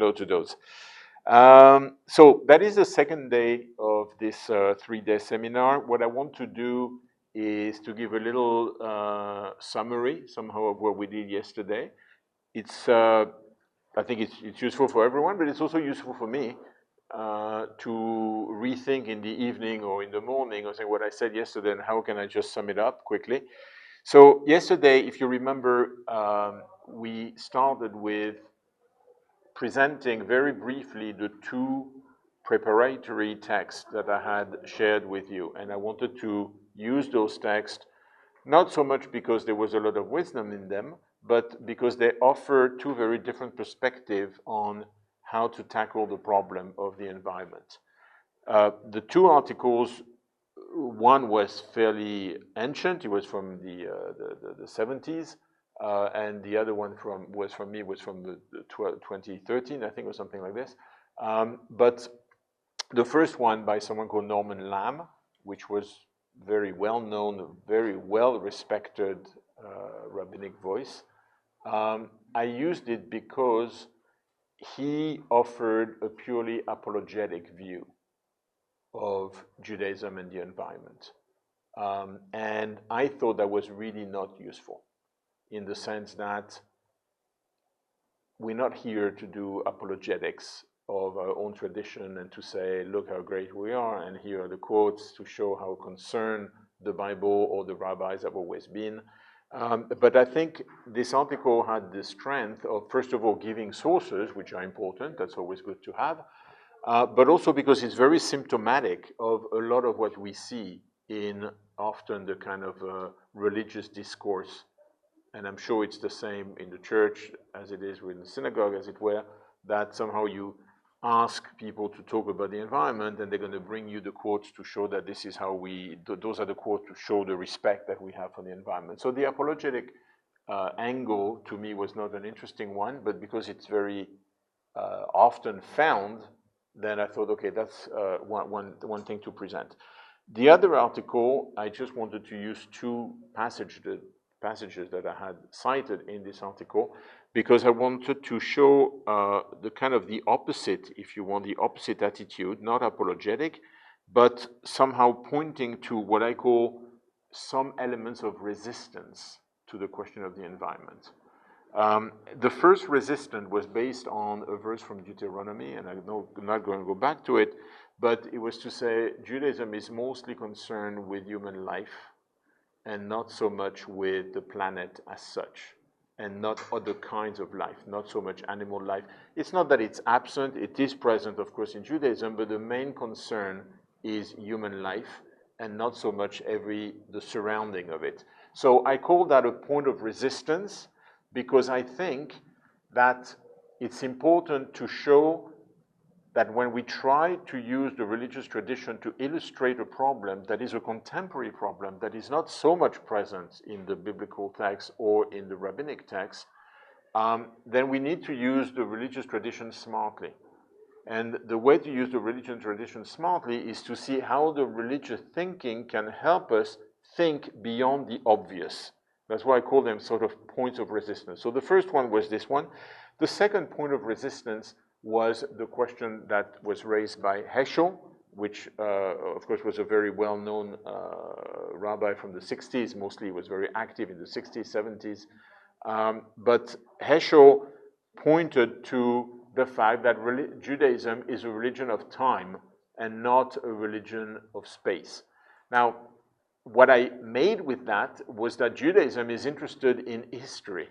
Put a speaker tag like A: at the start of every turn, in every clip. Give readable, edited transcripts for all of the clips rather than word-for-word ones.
A: hello to those. So that is the second day of this 3-day seminar. What I want to do is to give a little summary somehow of what we did yesterday. It's, I think it's useful for everyone, but it's also useful for me to rethink in the evening or in the morning or say what I said yesterday and how can I just sum it up quickly. So yesterday, if you remember, we started with presenting very briefly the two preparatory texts that I had shared with you. And I wanted to use those texts, not so much because there was a lot of wisdom in them, but because they offer two very different perspectives on how to tackle the problem of the environment. The two articles, one was fairly ancient, it was from the 70s, and the other one was from the 2013, I think, or something like this. But the first one by someone called Norman Lamb, which was very well known, very well respected rabbinic voice. I used it because he offered a purely apologetic view of Judaism and the environment. And I thought that was really not useful, in the sense that we're not here to do apologetics of our own tradition and to say, look how great we are, and here are the quotes to show how concerned the Bible or the rabbis have always been. But I think this article had the strength of, first of all, giving sources, which are important, that's always good to have, but also because it's very symptomatic of a lot of what we see in often the kind of religious discourse. And I'm sure it's the same in the church as it is in the synagogue, as it were, that somehow you ask people to talk about the environment and they're going to bring you the quotes to show that this is how those are the quotes to show the respect that we have for the environment. So the apologetic angle to me was not an interesting one, but because it's very often found, then I thought, okay, that's one thing to present. The other article, I just wanted to use two passages that I had cited in this article, because I wanted to show the kind of the opposite, if you want, the opposite attitude, not apologetic, but somehow pointing to what I call some elements of resistance to the question of the environment. The first resistance was based on a verse from Deuteronomy, and I'm not going to go back to it, but it was to say Judaism is mostly concerned with human life and not so much with the planet as such, and not other kinds of life, not so much animal life. It's not that it's absent, it is present, of course, in Judaism, but the main concern is human life and not so much the surrounding of it. So I call that a point of resistance, because I think that it's important to show that when we try to use the religious tradition to illustrate a problem that is a contemporary problem, that is not so much present in the biblical text or in the rabbinic text, then we need to use the religious tradition smartly. And the way to use the religious tradition smartly is to see how the religious thinking can help us think beyond the obvious. That's why I call them sort of points of resistance. So the first one was this one. The second point of resistance was the question that was raised by Heschel, which of course was a very well-known rabbi from the 60s. Mostly he was very active in the 60s, 70s. But Heschel pointed to the fact that Judaism is a religion of time and not a religion of space. Now, what I made with that was that Judaism is interested in history.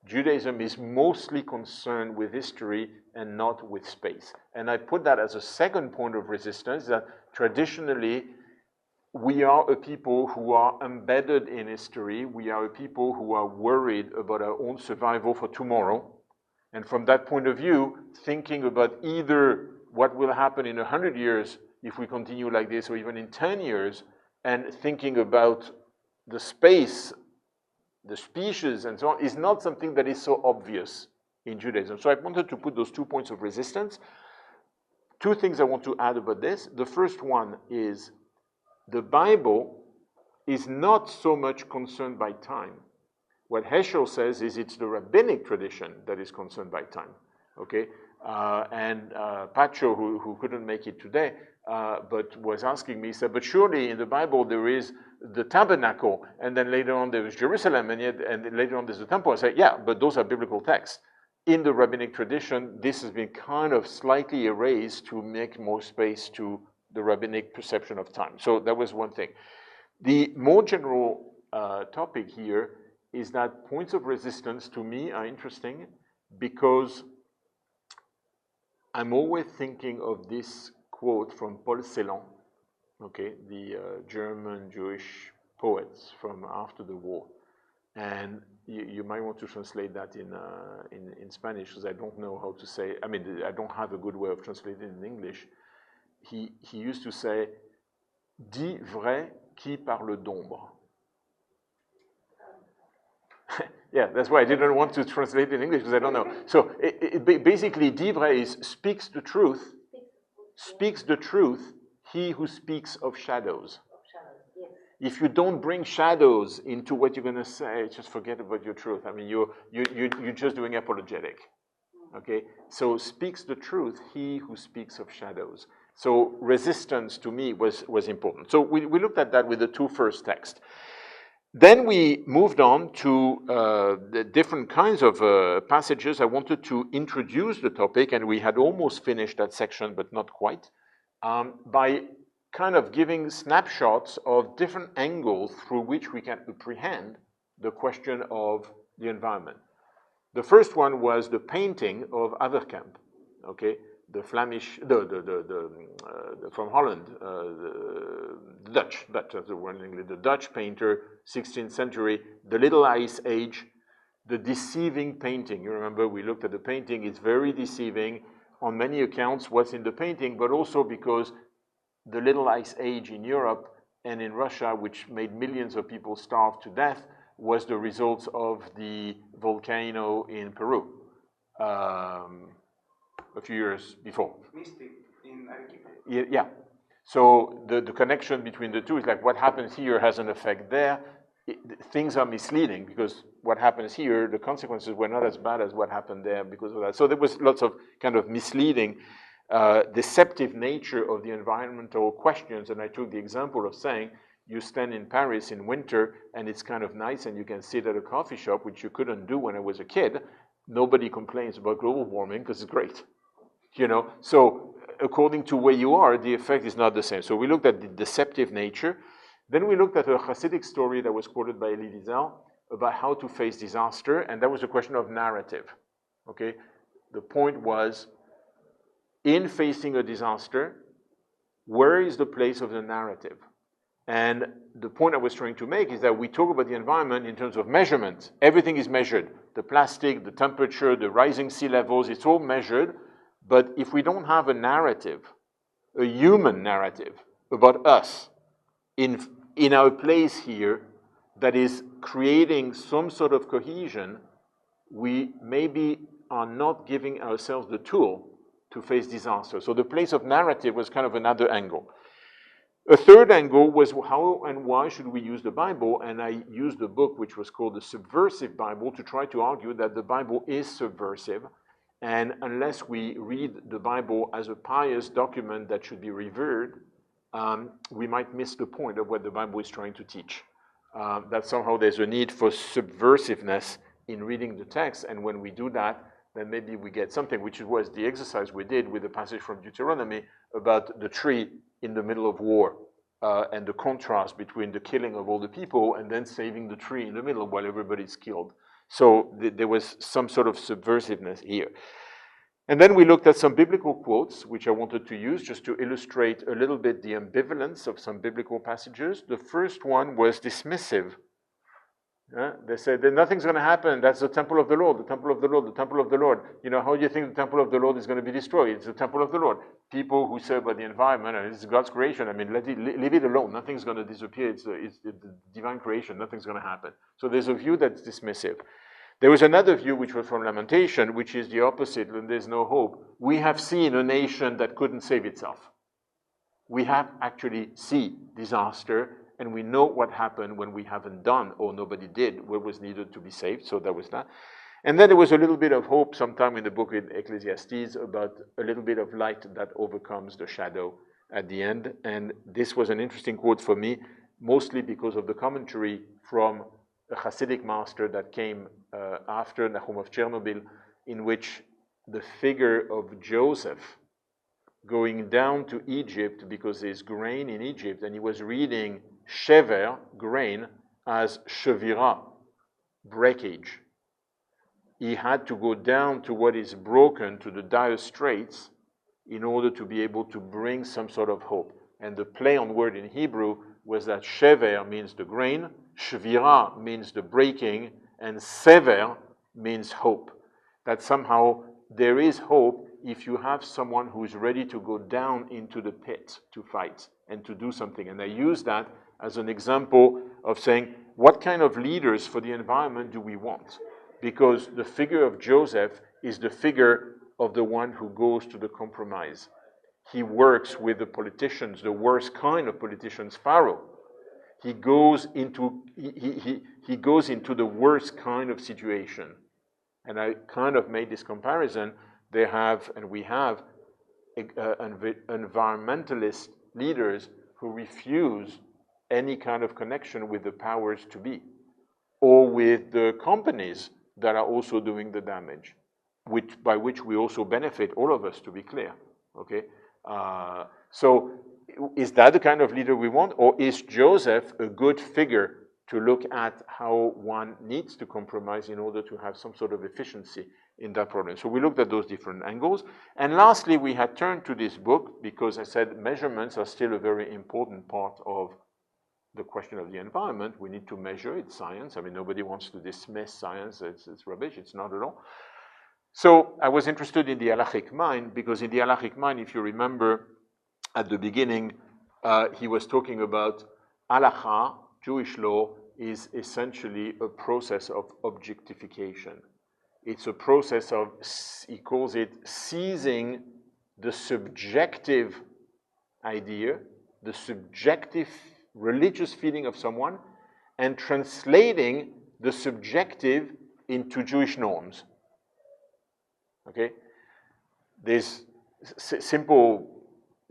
A: Judaism is mostly concerned with history and not with space. And I put that as a second point of resistance, that traditionally we are a people who are embedded in history. We are a people who are worried about our own survival for tomorrow. And from that point of view, thinking about either what will happen in 100 years if we continue like this, or even in 10 years, and thinking about the space, the species, and so on, is not something that is so obvious in Judaism. So I wanted to put those 2 points of resistance. Two things I want to add about this. The first one is the Bible is not so much concerned by time. What Heschel says is it's the rabbinic tradition that is concerned by time. Okay? And Pacho, who couldn't make it today, but was asking me, he said, but surely in the Bible there is the tabernacle, and then later on there was Jerusalem, and later on there's the temple. I said, yeah, but those are biblical texts. In the rabbinic tradition, this has been kind of slightly erased to make more space to the rabbinic perception of time. So that was one thing. The more general topic here is that points of resistance to me are interesting because I'm always thinking of this quote from Paul Celan, okay, the German Jewish poets from after the war. And you might want to translate that in Spanish, because I don't know how to say, I mean, I don't have a good way of translating in English. He used to say, dis vrai qui parle d'ombre. Yeah, that's why I didn't want to translate in English, because I don't know. So basically, dis vrai is speaks the truth, he who speaks of shadows. If you don't bring shadows into what you're going to say, just forget about your truth. I mean, you're just doing apologetic. Okay? So speaks the truth, he who speaks of shadows. So resistance to me was important. So we looked at that with the two first texts. Then we moved on to the different kinds of passages. I wanted to introduce the topic, and we had almost finished that section, but not quite, by kind of giving snapshots of different angles through which we can apprehend the question of the environment. The first one was the painting of Averkamp, okay, the Flemish, from Holland, the Dutch, that's the one in English, the Dutch painter, 16th century, the Little Ice Age, the deceiving painting. You remember we looked at the painting, it's very deceiving on many accounts what's in the painting, but also because the Little Ice Age in Europe and in Russia, which made millions of people starve to death, was the result of the volcano in Peru a few years before.
B: Mystic in Arequipa.
A: Yeah. So the connection between the two is like what happens here has an effect there. Things are misleading because what happens here, the consequences were not as bad as what happened there because of that. So there was lots of kind of misleading deceptive nature of the environmental questions. And I took the example of saying, you stand in Paris in winter and it's kind of nice and you can sit at a coffee shop, which you couldn't do when I was a kid. Nobody complains about global warming because it's great, you know? So according to where you are, the effect is not the same. So we looked at the deceptive nature. Then we looked at a Hasidic story that was quoted by Elie Wiesel about how to face disaster. And that was a question of narrative, okay? The point was, in facing a disaster, where is the place of the narrative? And the point I was trying to make is that we talk about the environment in terms of measurement. Everything is measured. The plastic, the temperature, the rising sea levels, it's all measured. But if we don't have a narrative, a human narrative about us in our place here that is creating some sort of cohesion, we maybe are not giving ourselves the tool to face disaster. So the place of narrative was kind of another angle. A third angle was how and why should we use the Bible, and I used a book which was called The Subversive Bible to try to argue that the Bible is subversive, and unless we read the Bible as a pious document that should be revered, we might miss the point of what the Bible is trying to teach. That somehow there's a need for subversiveness in reading the text, and when we do that, then maybe we get something, which was the exercise we did with the passage from Deuteronomy about the tree in the middle of war and the contrast between the killing of all the people and then saving the tree in the middle while everybody's killed. So there was some sort of subversiveness here. And then we looked at some biblical quotes, which I wanted to use just to illustrate a little bit the ambivalence of some biblical passages. The first one was dismissive. They said that nothing's going to happen. That's the temple of the Lord, the temple of the Lord, the temple of the Lord. You know, how do you think the temple of the Lord is going to be destroyed? It's the temple of the Lord. People who say about the environment, and it's God's creation, I mean, leave it alone. Nothing's going to disappear. It's the divine creation. Nothing's going to happen. So there's a view that's dismissive. There was another view, which was from Lamentation, which is the opposite, when there's no hope. We have seen a nation that couldn't save itself. We have actually seen disaster, and we know what happened when we haven't done or nobody did what was needed to be saved. So that was that. And then there was a little bit of hope sometime in the book in Ecclesiastes about a little bit of light that overcomes the shadow at the end. And this was an interesting quote for me, mostly because of the commentary from a Hasidic master that came after Nahum of Chernobyl, in which the figure of Joseph going down to Egypt because there's grain in Egypt, and he was reading shever, grain, as shevira, breakage. He had to go down to what is broken, to the dire straits, in order to be able to bring some sort of hope. And the play on word in Hebrew was that shever means the grain, shevira means the breaking, and sever means hope. That somehow there is hope if you have someone who is ready to go down into the pit to fight and to do something. And I use that as an example of saying, what kind of leaders for the environment do we want? Because the figure of Joseph is the figure of the one who goes to the compromise. He works with the politicians, the worst kind of politicians, Pharaoh. He goes into the worst kind of situation. And I kind of made this comparison. They have, and we have, environmentalist leaders who refuse any kind of connection with the powers to be, or with the companies that are also doing the damage, by which we also benefit, all of us, to be clear, okay? So is that the kind of leader we want, or is Joseph a good figure to look at how one needs to compromise in order to have some sort of efficiency in that problem? So we looked at those different angles. And lastly, we had turned to this book because I said measurements are still a very important part of the question of the environment. We need to measure, it's science. I mean, nobody wants to dismiss science, it's rubbish, it's not at all. So I was interested in the halachic mind, because in the halachic mind, if you remember at the beginning, he was talking about halakha, Jewish law, is essentially a process of objectification. It's a process of, he calls it, seizing the subjective idea, the subjective religious feeling of someone, and translating the subjective into Jewish norms. Okay? There's a simple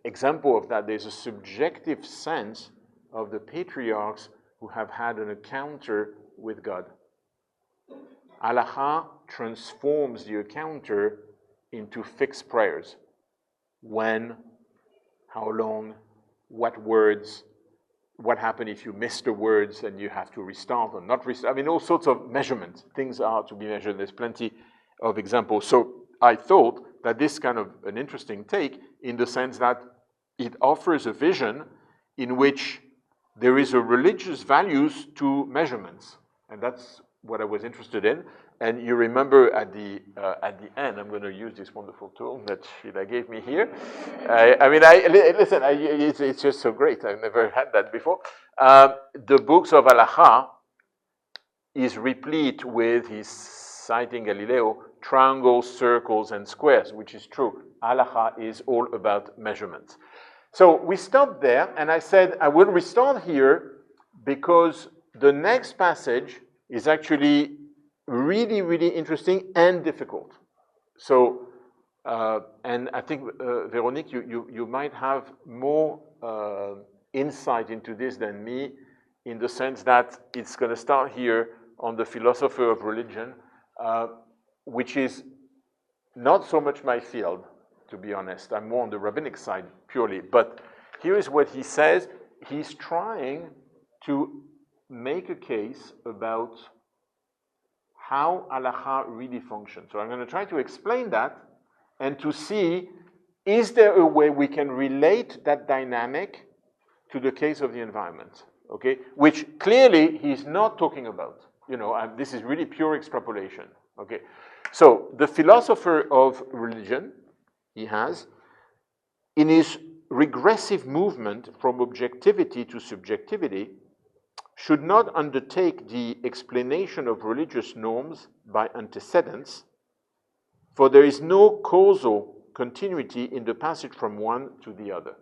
A: example of that. There's a subjective sense of the patriarchs who have had an encounter with God. Halakha transforms the encounter into fixed prayers. When, how long, what words, what happens if you miss the words and you have to restart or not restart. I mean, all sorts of measurements. Things are to be measured. There's plenty of examples. So I thought that this kind of an interesting take, in the sense that it offers a vision in which there is a religious values to measurements. And that's what I was interested in. And you remember at the end, I'm going to use this wonderful tool that Sheila gave me here. Listen, it's just so great. I've never had that before. The books of halakha is replete with, he's citing Galileo, triangles, circles, and squares, which is true. Halakha is all about measurements. So we stopped there, and I said I will restart here because the next passage is actually really, really interesting and difficult. So, and I think, Véronique, you might have more insight into this than me, in the sense that it's going to start here on the philosopher of religion, which is not so much my field, to be honest. I'm more on the rabbinic side purely. But here is what he says. He's trying to make a case about how halakha really functions. So I'm going to try to explain that and to see, is there a way we can relate that dynamic to the case of the environment, okay? Which clearly he's not talking about. You know, this is really pure extrapolation, okay? So the philosopher of religion, he has, in his regressive movement from objectivity to subjectivity, should not undertake the explanation of religious norms by antecedents, for there is no causal continuity in the passage from one to the other.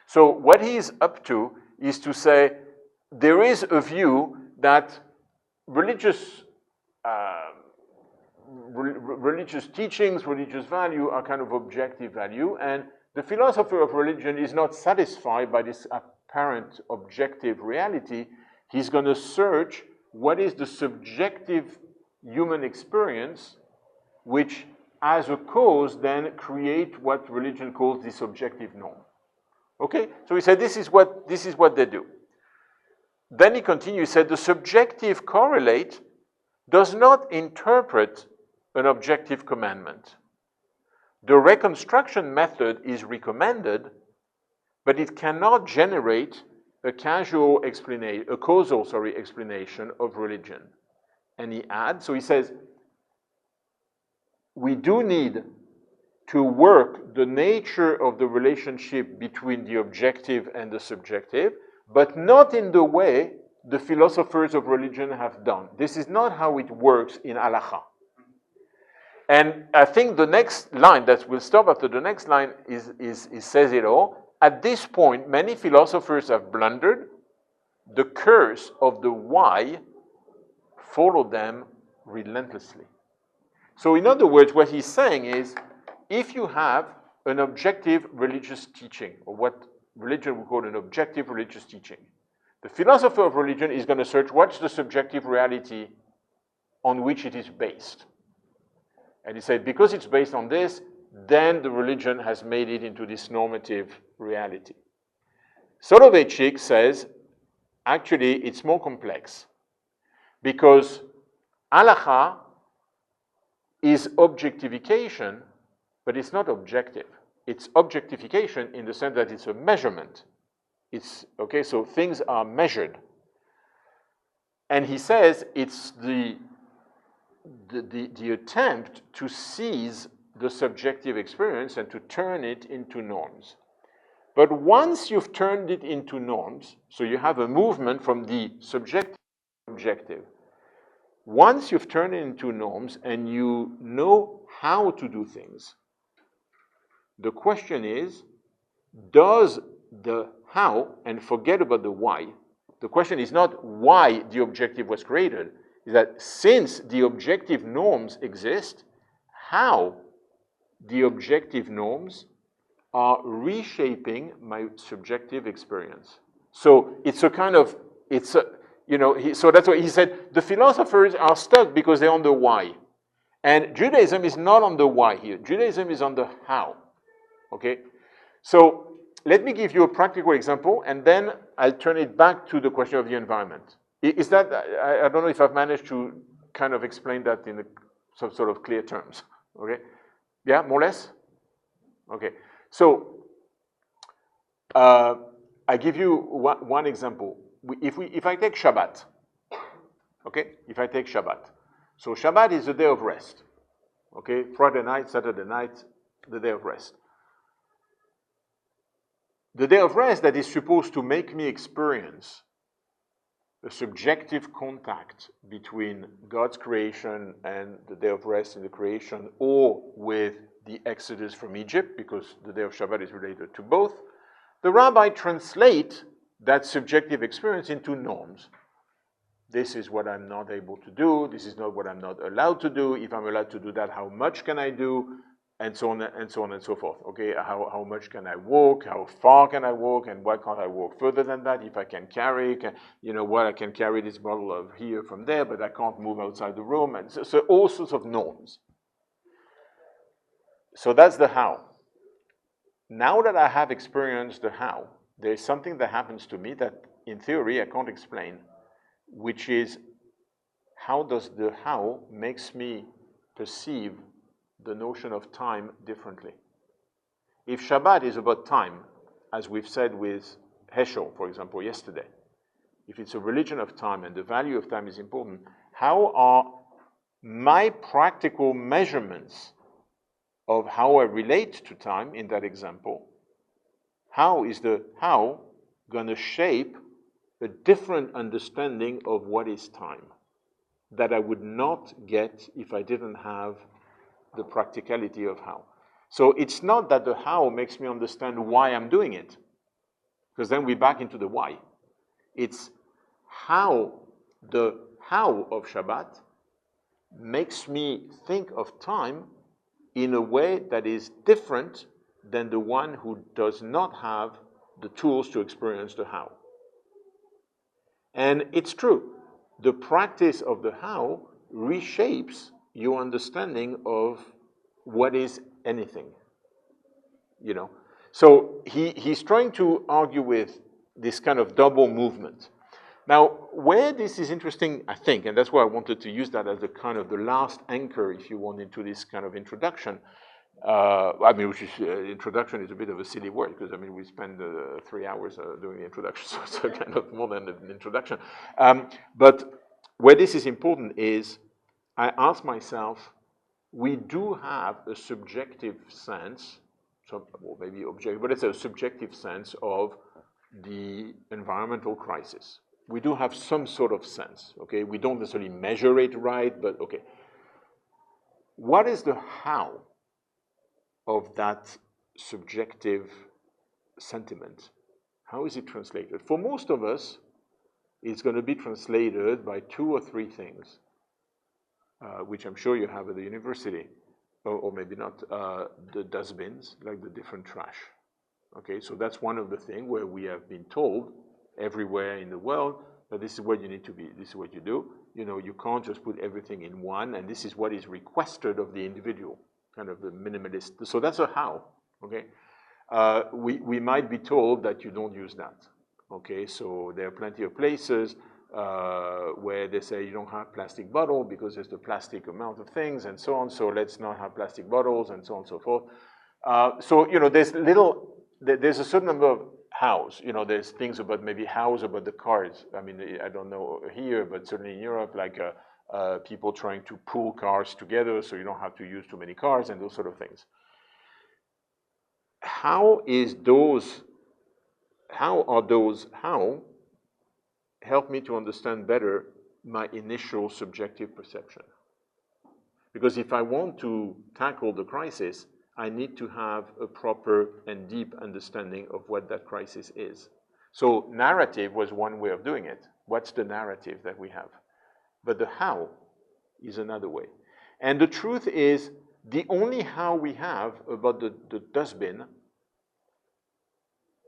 A: So what he is up to is to say there is a view that religious religious teachings, religious value are kind of objective value, and the philosopher of religion is not satisfied by this apparent objective reality. He's going to search what is the subjective human experience, which as a cause then create what religion calls the subjective norm. Okay, so he said this is what they do. Then he continues, he said the subjective correlate does not interpret an objective commandment. The reconstruction method is recommended, but it cannot generate a causal explanation of religion. And he adds, so he says, we do need to work the nature of the relationship between the objective and the subjective, but not in the way the philosophers of religion have done. This is not how it works in halakha. And I think the next line that will stop after the next line says it all. At this point, many philosophers have blundered. The curse of the why followed them relentlessly. So in other words, what he's saying is, if you have an objective religious teaching, or what religion would call an objective religious teaching, the philosopher of religion is going to search what's the subjective reality on which it is based. And he said, because it's based on this, then the religion has made it into this normative reality. Soloveitchik says, actually, it's more complex, because halakha is objectification, but it's not objective. It's objectification in the sense that it's a measurement. It's, okay, so things are measured. And he says it's the attempt to seize the subjective experience and to turn it into norms. But once you've turned it into norms, so you have a movement from the subjective to objective. Once you've turned it into norms and you know how to do things, the question is, does the how, and forget about the why, the question is not why the objective was created, is that since the objective norms exist, how the objective norms are reshaping my subjective experience. So it's a kind of, so that's why he said, the philosophers are stuck because they're on the why. And Judaism is not on the why here. Judaism is on the how. Okay? So let me give you a practical example, and then I'll turn it back to the question of the environment. Is that, I don't know if I've managed to kind of explain that in some sort of clear terms. Okay? Yeah, more or less? Okay. So I give you one example. If I take Shabbat, okay? If I take Shabbat. So Shabbat is the day of rest. Okay? Friday night, Saturday night, the day of rest. The day of rest that is supposed to make me experience a subjective contact between God's creation and the day of rest in the creation, or with the Exodus from Egypt, because the day of Shabbat is related to both, the rabbi translate that subjective experience into norms. This is what I'm not able to do. This is not what I'm not allowed to do. If I'm allowed to do that, how much can I do? And so on and so on and so forth. Okay, how much can I walk? How far can I walk? And why can't I walk further than that? If I can carry, I can carry this bottle of here from there, but I can't move outside the room. And so all sorts of norms. So that's the how. Now that I have experienced the how, there's something that happens to me that, in theory, I can't explain, which is how does the how makes me perceive the notion of time differently. If Shabbat is about time, as we've said with Heschel, for example, yesterday, if it's a religion of time and the value of time is important, how are my practical measurements of how I relate to time in that example, how is the how going to shape a different understanding of what is time that I would not get if I didn't have the practicality of how. So it's not that the how makes me understand why I'm doing it, because then we're back into the why. It's how the how of Shabbat makes me think of time in a way that is different than the one who does not have the tools to experience the how. And it's true. The practice of the how reshapes your understanding of what is anything. You know, so he's trying to argue with this kind of double movement. Now, where this is interesting, I think, and that's why I wanted to use that as a kind of the last anchor, if you want, into this kind of introduction. I mean, which is introduction is a bit of a silly word because I mean we spend 3 hours doing the introduction, so it's kind of more than an introduction. But where this is important is, I ask myself, we do have a subjective sense, well, maybe objective, but it's a subjective sense of the environmental crisis. We do have some sort of sense, okay? We don't necessarily measure it right, but okay. What is the how of that subjective sentiment? How is it translated? For most of us, it's going to be translated by 2 or 3 things, which I'm sure you have at the university, or maybe not, the dustbins, like the different trash. Okay, so that's one of the things where we have been told everywhere in the world that this is what you need to be, this is what you do. You know, you can't just put everything in one, and this is what is requested of the individual, kind of the minimalist. So that's a how, okay? We might be told that you don't use that, okay? So there are plenty of places where they say you don't have plastic bottle because there's the plastic amount of things and so on, so let's not have plastic bottles and so on and so forth. So, you know, there's a certain number of hows. You know, there's things about maybe hows about the cars. I mean, I don't know here, but certainly in Europe, like people trying to pool cars together so you don't have to use too many cars and those sort of things. How are those help me to understand better my initial subjective perception? Because if I want to tackle the crisis, I need to have a proper and deep understanding of what that crisis is. So narrative was one way of doing it. What's the narrative that we have? But the how is another way. And the truth is, the only how we have about the dustbin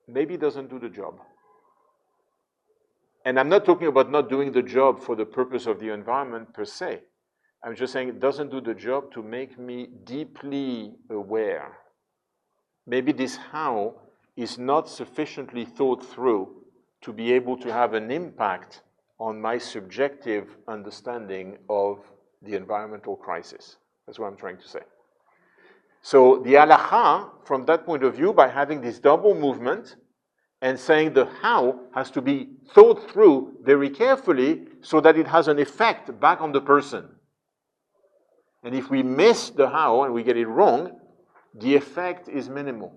A: maybe doesn't do the job. And I'm not talking about not doing the job for the purpose of the environment per se. I'm just saying it doesn't do the job to make me deeply aware. Maybe this how is not sufficiently thought through to be able to have an impact on my subjective understanding of the environmental crisis. That's what I'm trying to say. So the halacha, from that point of view, by having this double movement and saying the how has to be thought through very carefully so that it has an effect back on the person. And if we miss the how and we get it wrong, the effect is minimal.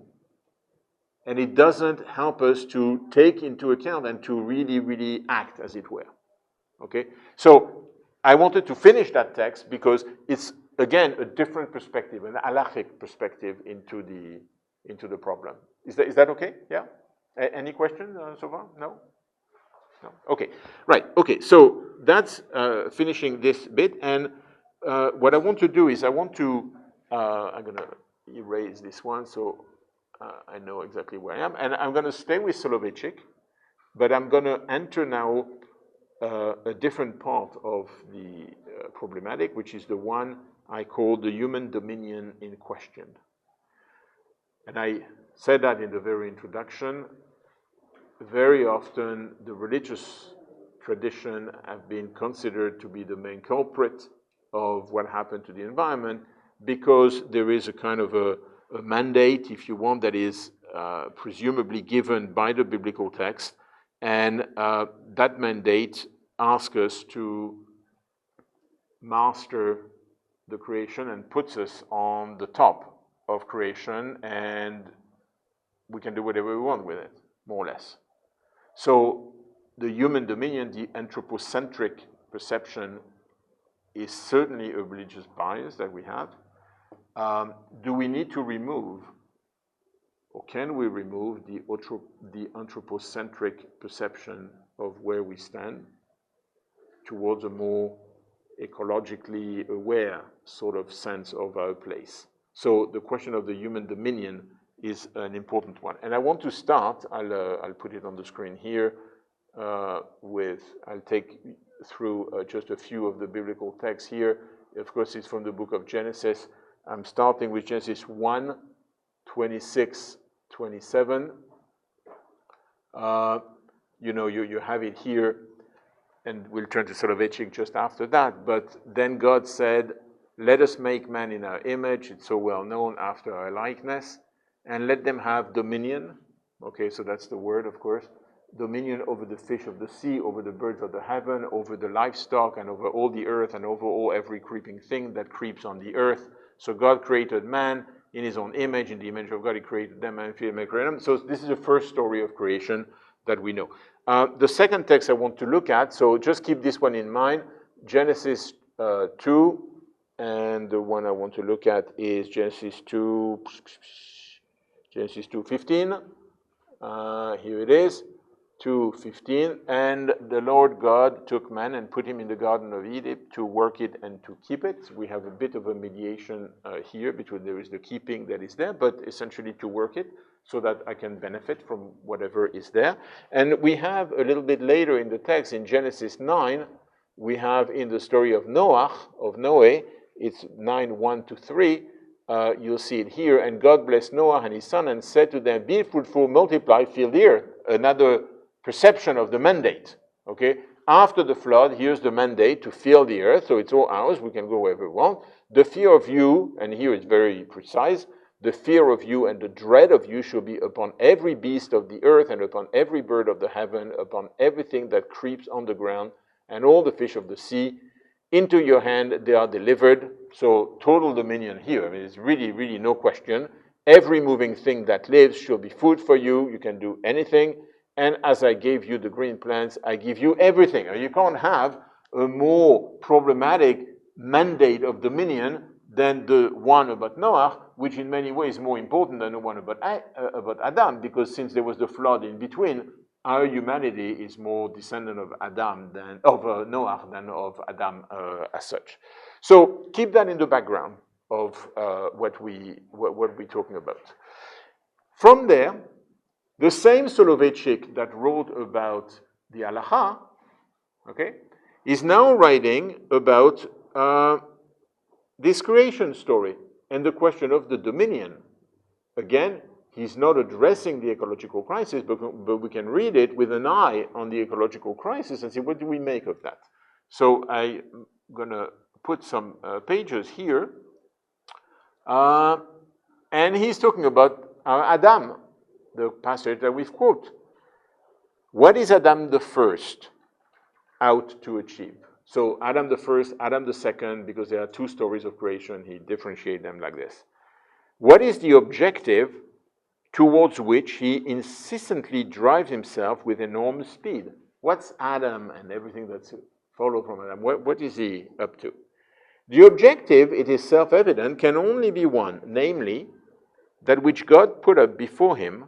A: And it doesn't help us to take into account and to really, really act, as it were. Okay? So I wanted to finish that text because it's, again, a different perspective, an halachic perspective into the problem. Is that okay? Yeah? Any questions so far? No? No? Okay. Right. Okay. So that's finishing this bit. And what I want to do is I'm going to erase this one so I know exactly where I am. And I'm going to stay with Soloveitchik, but I'm going to enter now a different part of the problematic, which is the one I call the human dominion in question. And I said that in the very introduction. Very often, the religious tradition have been considered to be the main culprit of what happened to the environment because there is a kind of a mandate, if you want, that is presumably given by the biblical text, and that mandate asks us to master the creation and puts us on the top of creation, and we can do whatever we want with it, more or less. So the human dominion, the anthropocentric perception, is certainly a religious bias that we have. Do we need to remove, or can we remove the anthropocentric perception of where we stand towards a more ecologically aware sort of sense of our place. So the question of the human dominion is an important one. And I want to start, I'll put it on the screen here, I'll take through just a few of the biblical texts here. Of course, it's from the book of Genesis. I'm starting with Genesis 1, 26, 27. You have it here, and we'll turn to sort of etching just after that. But then God said, let us make man in our image, it's so well known, after our likeness, and let them have dominion. Okay, so that's the word, of course. Dominion over the fish of the sea, over the birds of the heaven, over the livestock, and over all the earth, and over every creeping thing that creeps on the earth. So God created man in his own image. In the image of God, he created them, and he created them. So this is the first story of creation that we know. The second text I want to look at, so just keep this one in mind, Genesis 2, and the one I want to look at is Genesis 2:15. Here it is. 2:15, and the Lord God took man and put him in the Garden of Eden to work it and to keep it. We have a bit of a mediation here between there is the keeping that is there, but essentially to work it so that I can benefit from whatever is there. And we have a little bit later in the text, in Genesis 9, we have in the story of Noah, it's 9:1-3, you'll see it here, and God blessed Noah and his son and said to them, be fruitful, multiply, fill the earth. Another perception of the mandate, okay? After the flood, here's the mandate to fill the earth, so it's all ours, we can go wherever we want. The fear of you, and here it's very precise, the fear of you and the dread of you shall be upon every beast of the earth and upon every bird of the heaven, upon everything that creeps on the ground, and all the fish of the sea. Into your hand they are delivered. So total dominion here. I mean, it's really, really no question. Every moving thing that lives shall be food for you. You can do anything. And as I gave you the green plants, I give you everything. You can't have a more problematic mandate of dominion than the one about Noah, which in many ways is more important than the one about Adam, because since there was the flood in between, our humanity is more descendant of Noah than of Adam as such. So keep that in the background of what we're talking about. From there, the same Soloveitchik that wrote about the Halacha, okay, is now writing about this creation story and the question of the dominion. Again, he's not addressing the ecological crisis, but we can read it with an eye on the ecological crisis and see what do we make of that. So I'm going to put some pages here. And he's talking about Adam, the passage that we've quoted. What is Adam the first out to achieve? So Adam the first, Adam the second, because there are two stories of creation, he differentiates them like this. What is the objective towards which he insistently drives himself with enormous speed? What's Adam and everything that's followed from Adam? What is he up to? The objective, it is self-evident, can only be one, namely, that which God put up before him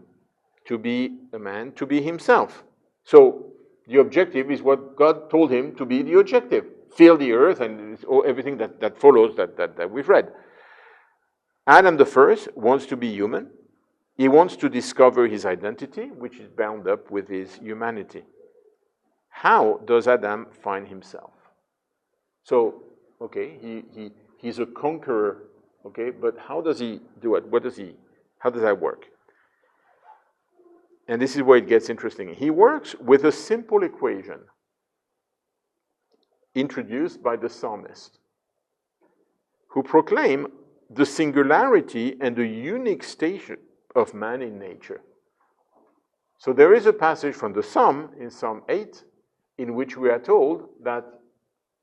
A: to be a man, to be himself. So the objective is what God told him to be the objective. Fill the earth and everything that follows that we've read. Adam the first wants to be human. He wants to discover his identity, which is bound up with his humanity. How does Adam find himself? So, okay, he's a conqueror, okay, but how does he do it? How does that work? And this is where it gets interesting. He works with a simple equation introduced by the psalmist, who proclaim the singularity and the unique station of man in nature. So there is a passage from the Psalm, in Psalm 8, in which we are told that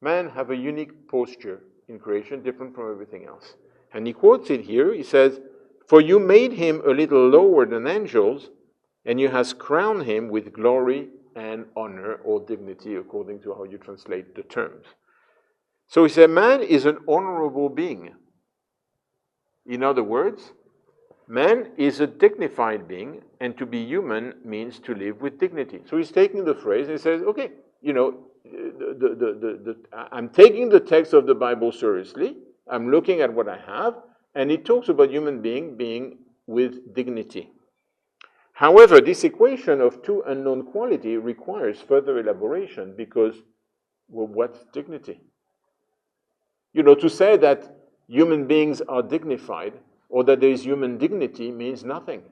A: man have a unique posture in creation, different from everything else. And he quotes it here. He says, "For you made him a little lower than angels, and you has crowned him with glory and honor," or dignity, according to how you translate the terms. So he said, man is an honorable being. In other words, man is a dignified being, and to be human means to live with dignity. So he's taking the phrase and he says, okay, I'm taking the text of the Bible seriously. I'm looking at what I have, and it talks about human being with dignity. However, this equation of two unknown quality requires further elaboration because, well, what's dignity? You know, to say that human beings are dignified or that there is human dignity means nothing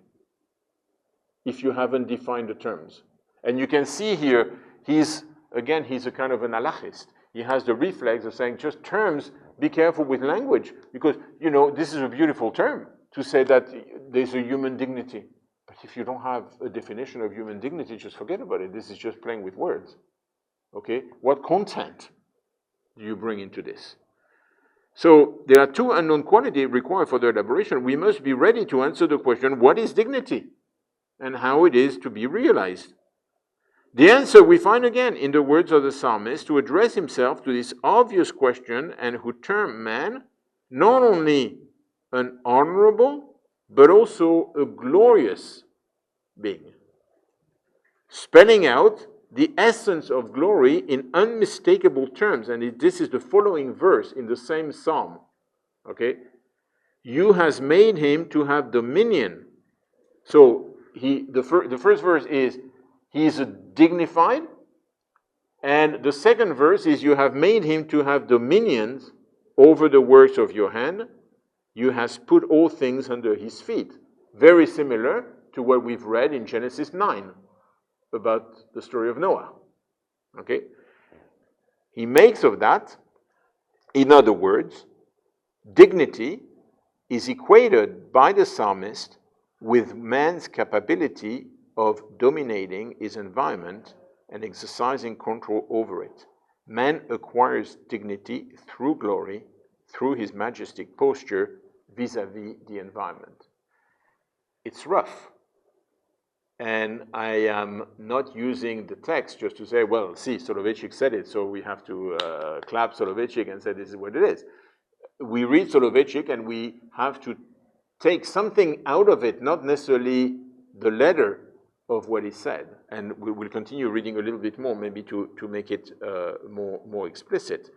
A: if you haven't defined the terms. And you can see here, he's a kind of an halachist. He has the reflex of saying, just terms, be careful with language, because, you know, this is a beautiful term to say that there's a human dignity. But if you don't have a definition of human dignity, just forget about it. This is just playing with words. Okay? What content do you bring into this? So there are two unknown qualities required for the elaboration. We must be ready to answer the question, what is dignity? And how it is to be realized. The answer we find again in the words of the psalmist to address himself to this obvious question and who termed man not only an honorable but also a glorious being, spelling out the essence of glory in unmistakable terms. And this is the following verse in the same psalm. Okay? You has made him to have dominion. So the first verse is, he is dignified. And the second verse is, you have made him to have dominions over the works of your hand. You has put all things under his feet. Very similar to what we've read in Genesis 9 about the story of Noah. Okay? He makes of that, in other words, dignity is equated by the psalmist with man's capability of dominating his environment and exercising control over it. Man acquires dignity through glory, through his majestic posture vis-a-vis the environment. It's rough. And I am not using the text just to say, well, see, Soloveitchik said it, so we have to clap Soloveitchik and say this is what it is. We read Soloveitchik and we have to take something out of it, not necessarily the letter of what he said. And we will continue reading a little bit more, maybe to make it more explicit.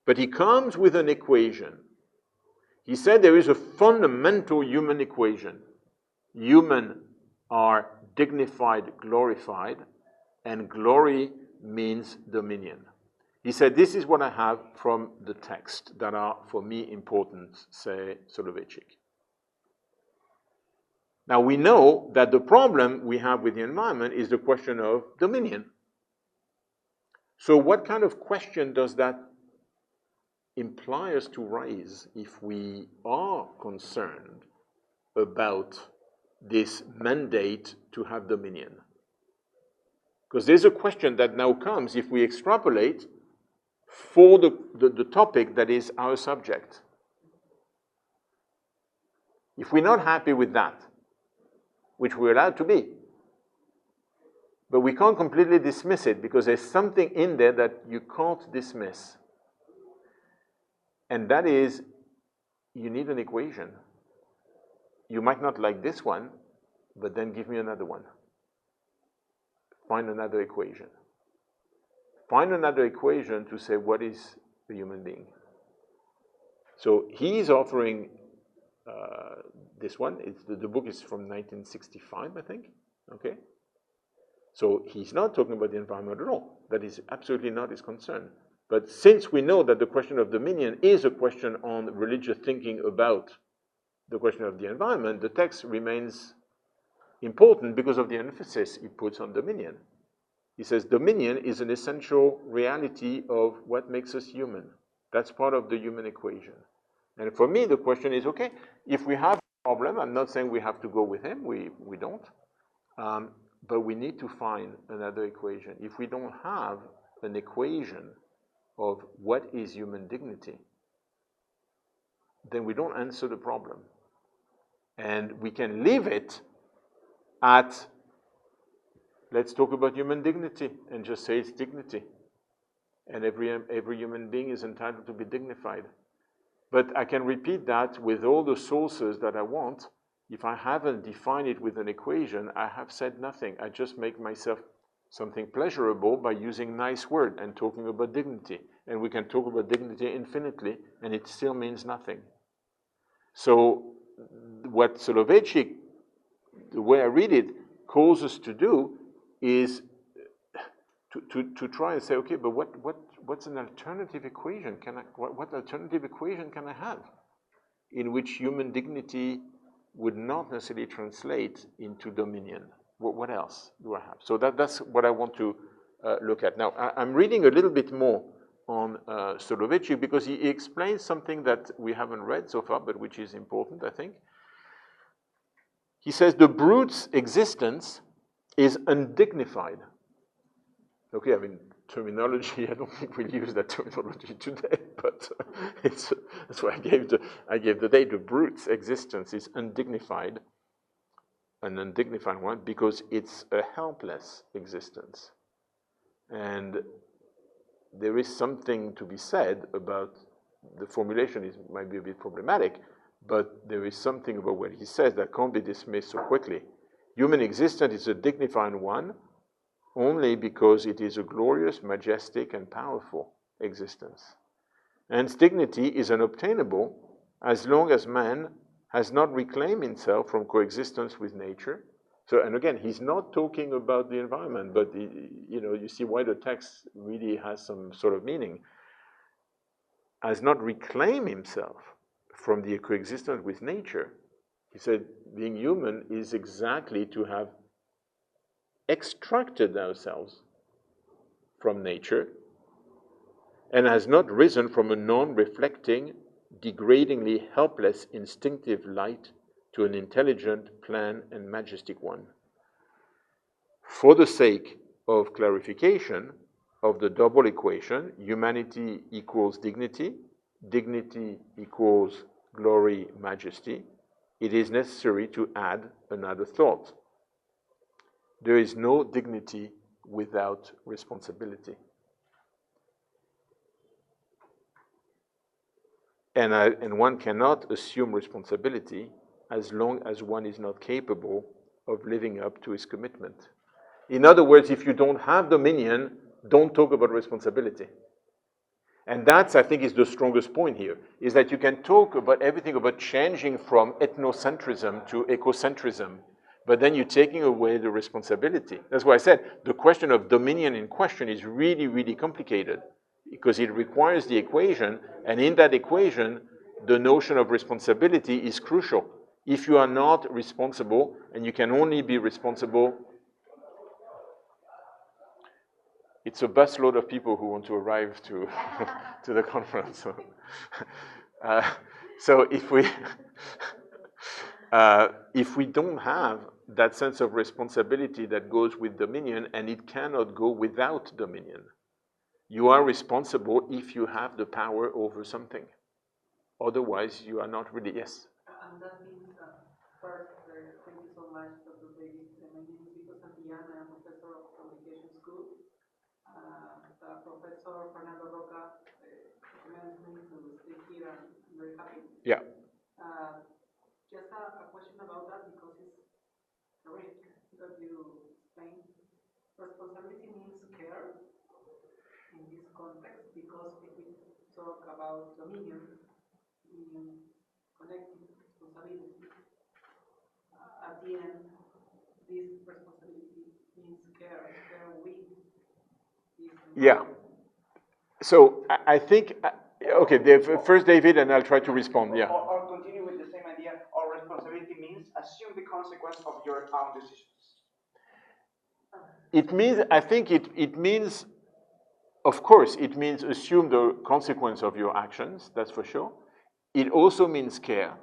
A: But he comes with an equation. He said there is a fundamental human equation. Human are dignified, glorified, and glory means dominion. He said, this is what I have from the text that are, for me, important, say Soloveitchik. Now, we know that the problem we have with the environment is the question of dominion. So what kind of question does that imply us to raise if we are concerned about this mandate to have dominion? Because there's a question that now comes if we extrapolate for the topic that is our subject. If we're not happy with that, which we're allowed to be, but we can't completely dismiss it because there's something in there that you can't dismiss. And that is, you need an equation. You might not like this one, but then give me another one. Find another equation. Find another equation to say what is a human being. So he's offering this one. The book is from 1965, I think. Okay? So he's not talking about the environment at all. That is absolutely not his concern. But since we know that the question of dominion is a question on religious thinking about the question of the environment, the text remains important because of the emphasis it puts on dominion. He says dominion is an essential reality of what makes us human. That's part of the human equation. And for me, the question is, okay, if we have a problem, I'm not saying we have to go with him, we don't, but we need to find another equation. If we don't have an equation of what is human dignity, then we don't answer the problem. And we can leave it at, let's talk about human dignity and just say it's dignity. And every human being is entitled to be dignified. But I can repeat that with all the sources that I want. If I haven't defined it with an equation, I have said nothing. I just make myself something pleasurable by using nice word and talking about dignity. And we can talk about dignity infinitely, and it still means nothing. So what Soloveitchik, the way I read it, calls us to do is to try and say, okay, but what's an alternative equation? What alternative equation can I have in which human dignity would not necessarily translate into dominion? What else do I have? So that's what I want to look at. Now, I'm reading a little bit more on Soloveitchik because he explains something that we haven't read so far, but which is important, I think. He says the brute's existence is undignified. Okay, I mean, terminology, I don't think we'll use that terminology today, but that's why I gave the day. The brute's existence is undignified, an undignified one, because it's a helpless existence. And there is something to be said about, the formulation might be a bit problematic, but there is something about what he says that can't be dismissed so quickly. Human existence is a dignified one only because it is a glorious, majestic, and powerful existence. Hence, dignity is unobtainable as long as man has not reclaimed himself from coexistence with nature. So, and again, he's not talking about the environment, but you see why the text really has some sort of meaning. Has not reclaimed himself from the coexistence with nature. He said, being human is exactly to have extracted ourselves from nature and has not risen from a non-reflecting, degradingly helpless, instinctive light to an intelligent, planned, and majestic one. For the sake of clarification of the double equation, humanity equals dignity, dignity equals glory, majesty, it is necessary to add another thought. There is no dignity without responsibility. And one cannot assume responsibility as long as one is not capable of living up to his commitment. In other words, if you don't have dominion, don't talk about responsibility. And that's, I think, is the strongest point here, is that you can talk about everything about changing from ethnocentrism to ecocentrism, but then you're taking away the responsibility. That's why I said the question of dominion in question is really, really complicated because it requires the equation, and in that equation, the notion of responsibility is crucial. If you are not responsible, and you can only be responsible, it's a busload of people who want to arrive to to the conference. So if we don't have that sense of responsibility that goes with dominion, and it cannot go without dominion. You are responsible if you have the power over something. Otherwise, you are not really, yes?
B: And that means, first, thank you so much, Dr. David. My name is Vito Santillana. I'm professor of communication school. Professor Fernando Roca recommends me to stay here. I'm very happy.
A: Yeah.
B: Just a question about that, because it's correct that you explained. Responsibility means care in this context, because if we talk about dominion, connecting responsibility, at the end, this responsibility means care with this.
A: Yeah. So I think, okay, first David, and I'll try to respond. Yeah.
B: Or continue with the same idea. Or responsibility means assume the consequence of your own decisions.
A: It means, I think it means, of course, it means assume the consequence of your actions, that's for sure. It also means care,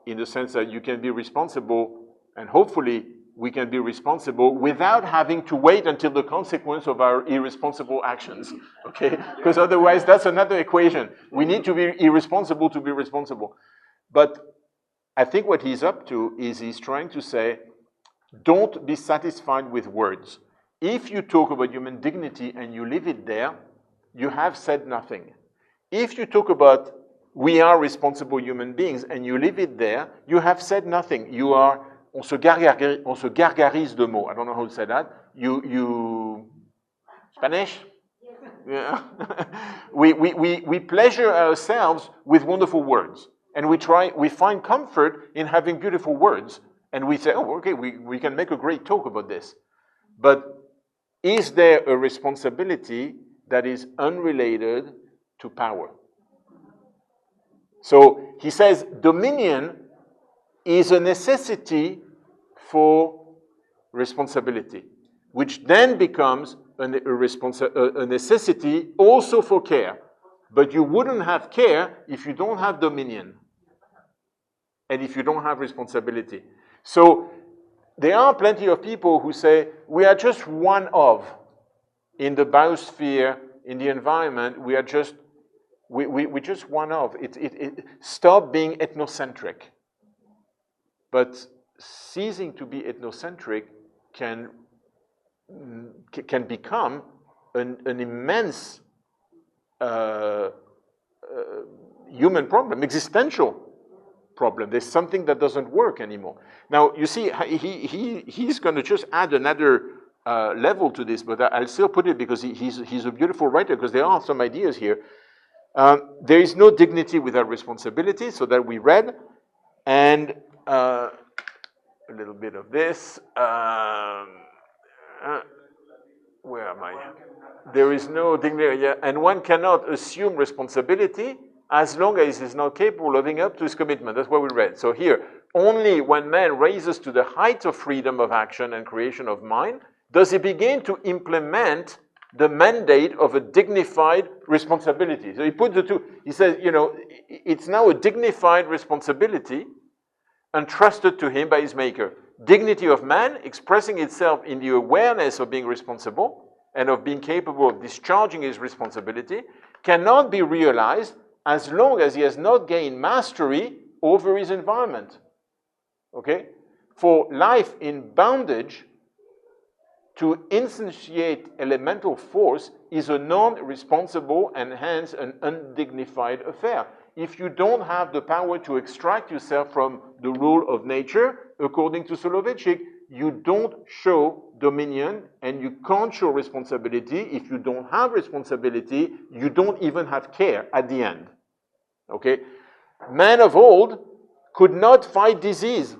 A: in the sense that you can be responsible, and hopefully we can be responsible without having to wait until the consequence of our irresponsible actions, okay? Because otherwise, that's another equation. We need to be irresponsible to be responsible. But I think what he's up to is he's trying to say, don't be satisfied with words. If you talk about human dignity and you leave it there, you have said nothing. If you talk about we are responsible human beings and you leave it there, you have said nothing. You are, on se gargarise de mots. I don't know how to say that. You Spanish? Yeah. we pleasure ourselves with wonderful words. And we find comfort in having beautiful words. And we say, oh, okay, we can make a great talk about this. But is there a responsibility that is unrelated to power? So he says dominion is a necessity for responsibility, which then becomes a necessity also for care. But you wouldn't have care if you don't have dominion and if you don't have responsibility. So there are plenty of people who say, we are just one of, in the biosphere, in the environment, we are just, we just one of. Stop being ethnocentric. But ceasing to be ethnocentric can become an immense human problem, existential problem. There's something that doesn't work anymore. Now, you see, he's going to just add another level to this, but I'll still put it because he's a beautiful writer, because there are some ideas here. There is no dignity without responsibility, so that we read, and a little bit of this. Where am I? There is no dignity, and one cannot assume responsibility as long as he is not capable of living up to his commitment. That's what we read. So here, only when man raises to the height of freedom of action and creation of mind does he begin to implement the mandate of a dignified responsibility. So he puts the two. He says, you know, it's now a dignified responsibility entrusted to him by his maker. Dignity of man expressing itself in the awareness of being responsible and of being capable of discharging his responsibility cannot be realized as long as he has not gained mastery over his environment. Okay? For life in bondage, to instantiate elemental force is a non-responsible and hence an undignified affair. If you don't have the power to extract yourself from the rule of nature, according to Soloveitchik, you don't show dominion and you can't show responsibility. If you don't have responsibility, you don't even have care at the end. Okay? Man of old could not fight disease.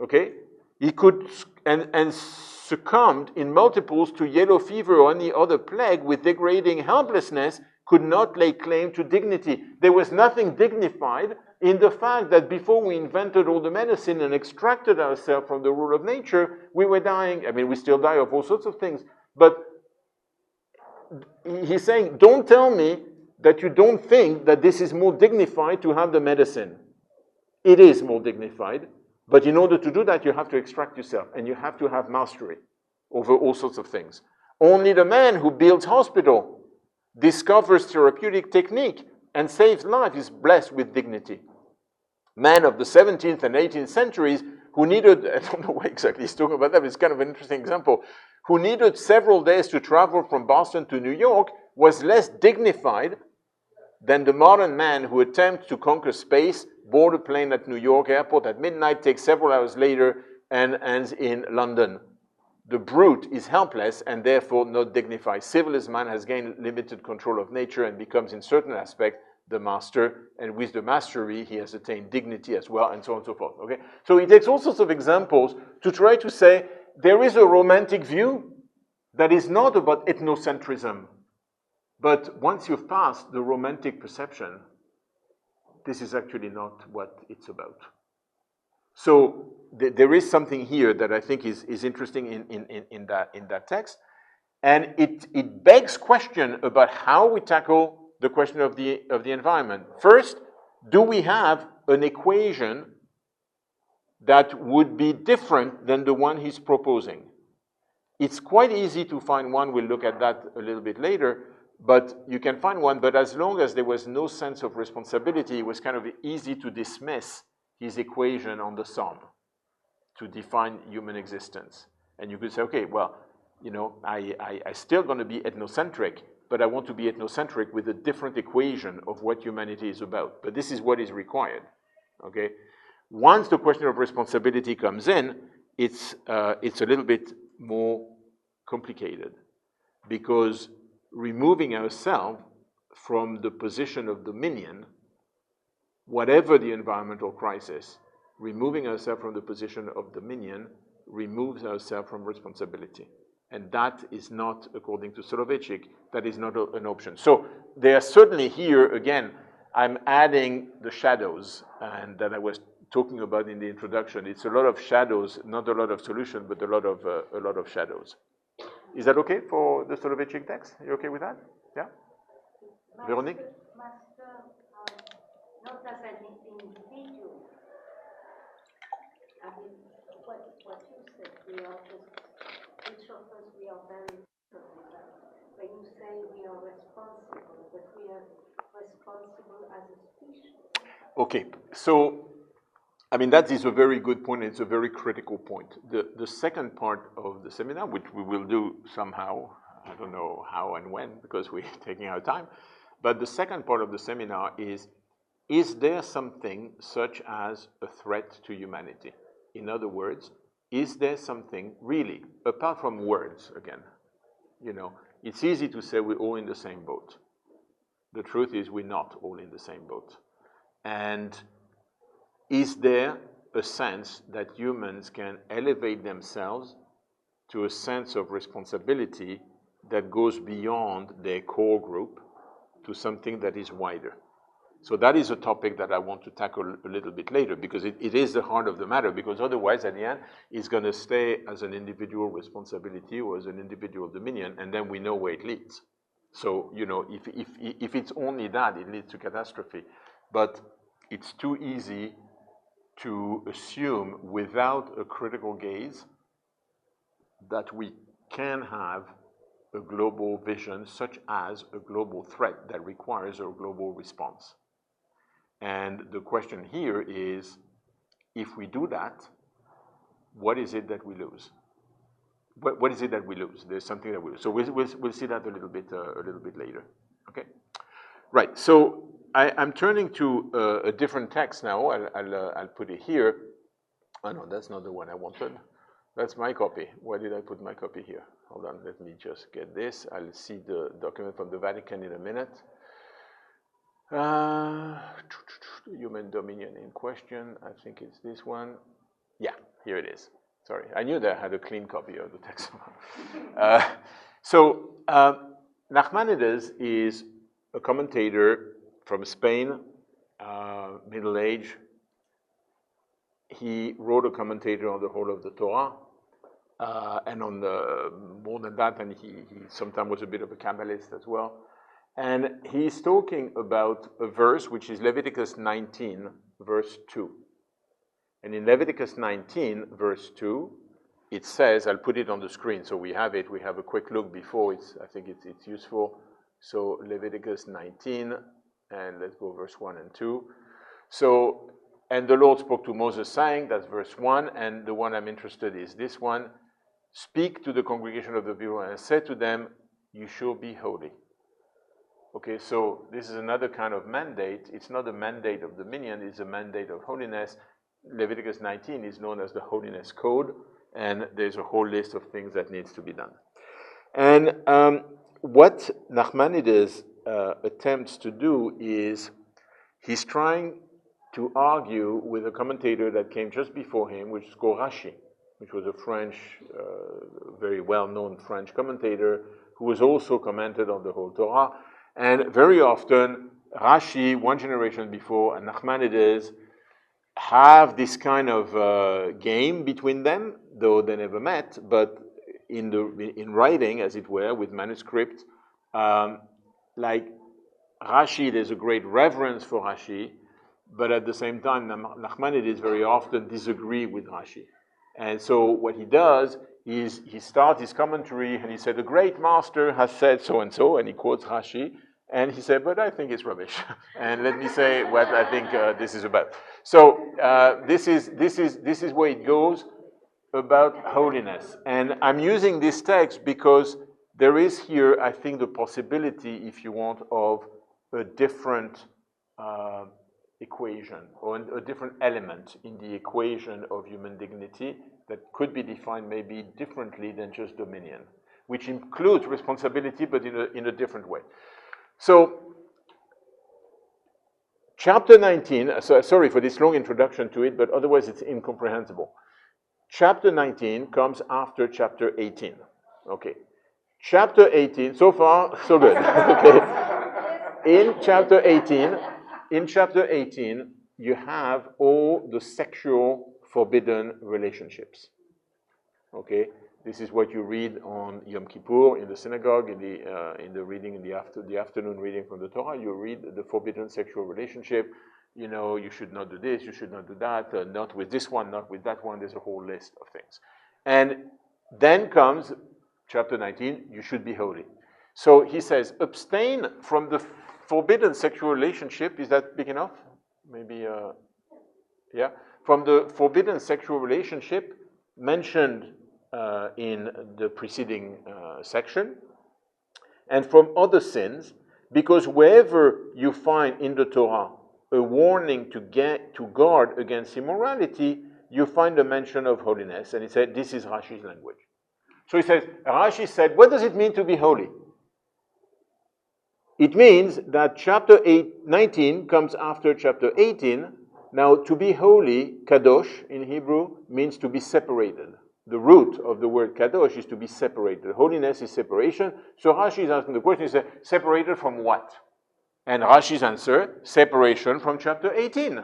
A: Okay? He could and succumbed in multiples to yellow fever or any other plague with degrading helplessness, could not lay claim to dignity. There was nothing dignified in the fact that before we invented all the medicine and extracted ourselves from the rule of nature, we were dying. I mean, we still die of all sorts of things. But he's saying, don't tell me that you don't think that this is more dignified to have the medicine. It is more dignified. But in order to do that, you have to extract yourself, and you have to have mastery over all sorts of things. Only the man who builds hospital, discovers therapeutic technique, and saves life is blessed with dignity. Men of the 17th and 18th centuries who needed, I don't know why exactly he's talking about that, but it's kind of an interesting example, who needed several days to travel from Boston to New York was less dignified than the modern man who attempts to conquer space, board a plane at New York airport at midnight, takes several hours later, and ends in London. The brute is helpless and therefore not dignified. Civilized man has gained limited control of nature and becomes in certain aspect the master, and with the mastery he has attained dignity as well, and so on and so forth. Okay? So he takes all sorts of examples to try to say there is a romantic view that is not about ethnocentrism. But once you've passed the romantic perception, this is actually not what it's about. So there is something here that I think is interesting in that text. And it begs question about how we tackle the question of the environment. First, do we have an equation that would be different than the one he's proposing? It's quite easy to find one. We'll look at that a little bit later. But you can find one, but as long as there was no sense of responsibility, it was kind of easy to dismiss his equation on the sum to define human existence. And you could say, okay, well, you know, I still going to be ethnocentric, but I want to be ethnocentric with a different equation of what humanity is about. But this is what is required, okay? Once the question of responsibility comes in, it's a little bit more complicated, because removing ourselves from the position of dominion, whatever the environmental crisis, removing ourselves from the position of dominion removes ourselves from responsibility. And that is not, according to Soloveitchik, that is not an option. So they are certainly here, again, I'm adding the shadows, and that I was talking about in the introduction. It's a lot of shadows, not a lot of solution, but a lot of shadows. Is that okay for the Soloveitchik text? Are you okay with that? Yeah? Véronique?
C: Master, not as an individual. I mean, what you said, we are just, each of us, we are very different with that. When you say we are responsible, but we are responsible as a species.
A: Okay, so, I mean, that is a very good point. It's a very critical point. The second part of the seminar, which we will do somehow, I don't know how and when, because we're taking our time, but the second part of the seminar is there something such as a threat to humanity? In other words, is there something really, apart from words again, you know, it's easy to say we're all in the same boat. The truth is we're not all in the same boat. And is there a sense that humans can elevate themselves to a sense of responsibility that goes beyond their core group to something that is wider? So that is a topic that I want to tackle a little bit later, because it is the heart of the matter, because otherwise at the end it's going to stay as an individual responsibility or as an individual dominion, and then we know where it leads. So, you know, if it's only that, it leads to catastrophe. But it's too easy to assume without a critical gaze that we can have a global vision such as a global threat that requires a global response. And the question here is, if we do that, what is it that we lose? What is it that we lose? There's something that we lose. So we'll see that a little bit later. Okay, right. So I'm turning to a different text now. I'll put it here. Oh no, that's not the one I wanted. That's my copy. Why did I put my copy here? Hold on, let me just get this. I'll see the document from the Vatican in a minute. Human dominion in question. I think it's this one. Yeah, here it is. Sorry, I knew that I had a clean copy of the text. Nachmanides is a commentator from Spain, Middle Age. He wrote a commentator on the whole of the Torah, and on the more than that, and he sometimes was a bit of a Kabbalist as well. And he's talking about a verse which is Leviticus 19, verse 2. And in Leviticus 19, verse 2, it says, I'll put it on the screen so we have it. We have a quick look before. I think it's useful. So Leviticus 19, and let's go verse 1 and 2. So, and the Lord spoke to Moses saying, that's verse 1, and the one I'm interested in is this one. Speak to the congregation of the people and say to them, you shall be holy. Okay, so this is another kind of mandate. It's not a mandate of dominion, it's a mandate of holiness. Leviticus 19 is known as the Holiness Code, and there's a whole list of things that needs to be done. And what Nachmanides attempts to do is he's trying to argue with a commentator that came just before him, which is called Rashi, which was a French, very well-known French commentator who was also commented on the whole Torah. And very often, Rashi, one generation before, and Nachmanides have this kind of game between them, though they never met, but in writing, as it were, with manuscript, like Rashi, there's a great reverence for Rashi, but at the same time, Nachmanides very often disagree with Rashi. And so what he does is he starts his commentary and he said, the great master has said so-and-so, and he quotes Rashi, and he said, but I think it's rubbish. And let me say what I think this is about. So this is where it goes about holiness. And I'm using this text because there is here, I think, the possibility, if you want, of a different equation or a different element in the equation of human dignity that could be defined maybe differently than just dominion. which includes responsibility, but in a different way. So, chapter 19, sorry for this long introduction to it, but otherwise it's incomprehensible. Chapter 19 comes after chapter 18. Okay. Chapter 18, so far, so good. Okay. In chapter 18, you have all the sexual forbidden relationships. Okay. This is what you read on Yom Kippur in the synagogue, in the reading, in the afternoon reading from the Torah. You read the forbidden sexual relationship. You know, you should not do this, you should not do that, not with this one, not with that one. There's a whole list of things. And then comes chapter 19, you should be holy. So he says, abstain from the forbidden sexual relationship. Is that big enough? Maybe, yeah. From the forbidden sexual relationship mentioned in the preceding section, and from other sins, because wherever you find in the Torah a warning to guard against immorality, you find a mention of holiness. And he said, this is Rashi's language. So he says, Rashi said, what does it mean to be holy? It means that chapter 19 comes after chapter 18. Now, to be holy, kadosh in Hebrew, means to be separated. The root of the word kadosh is to be separated. Holiness is separation. So Rashi is asking the question, is separated from what? And Rashi's answer, separation from chapter 18.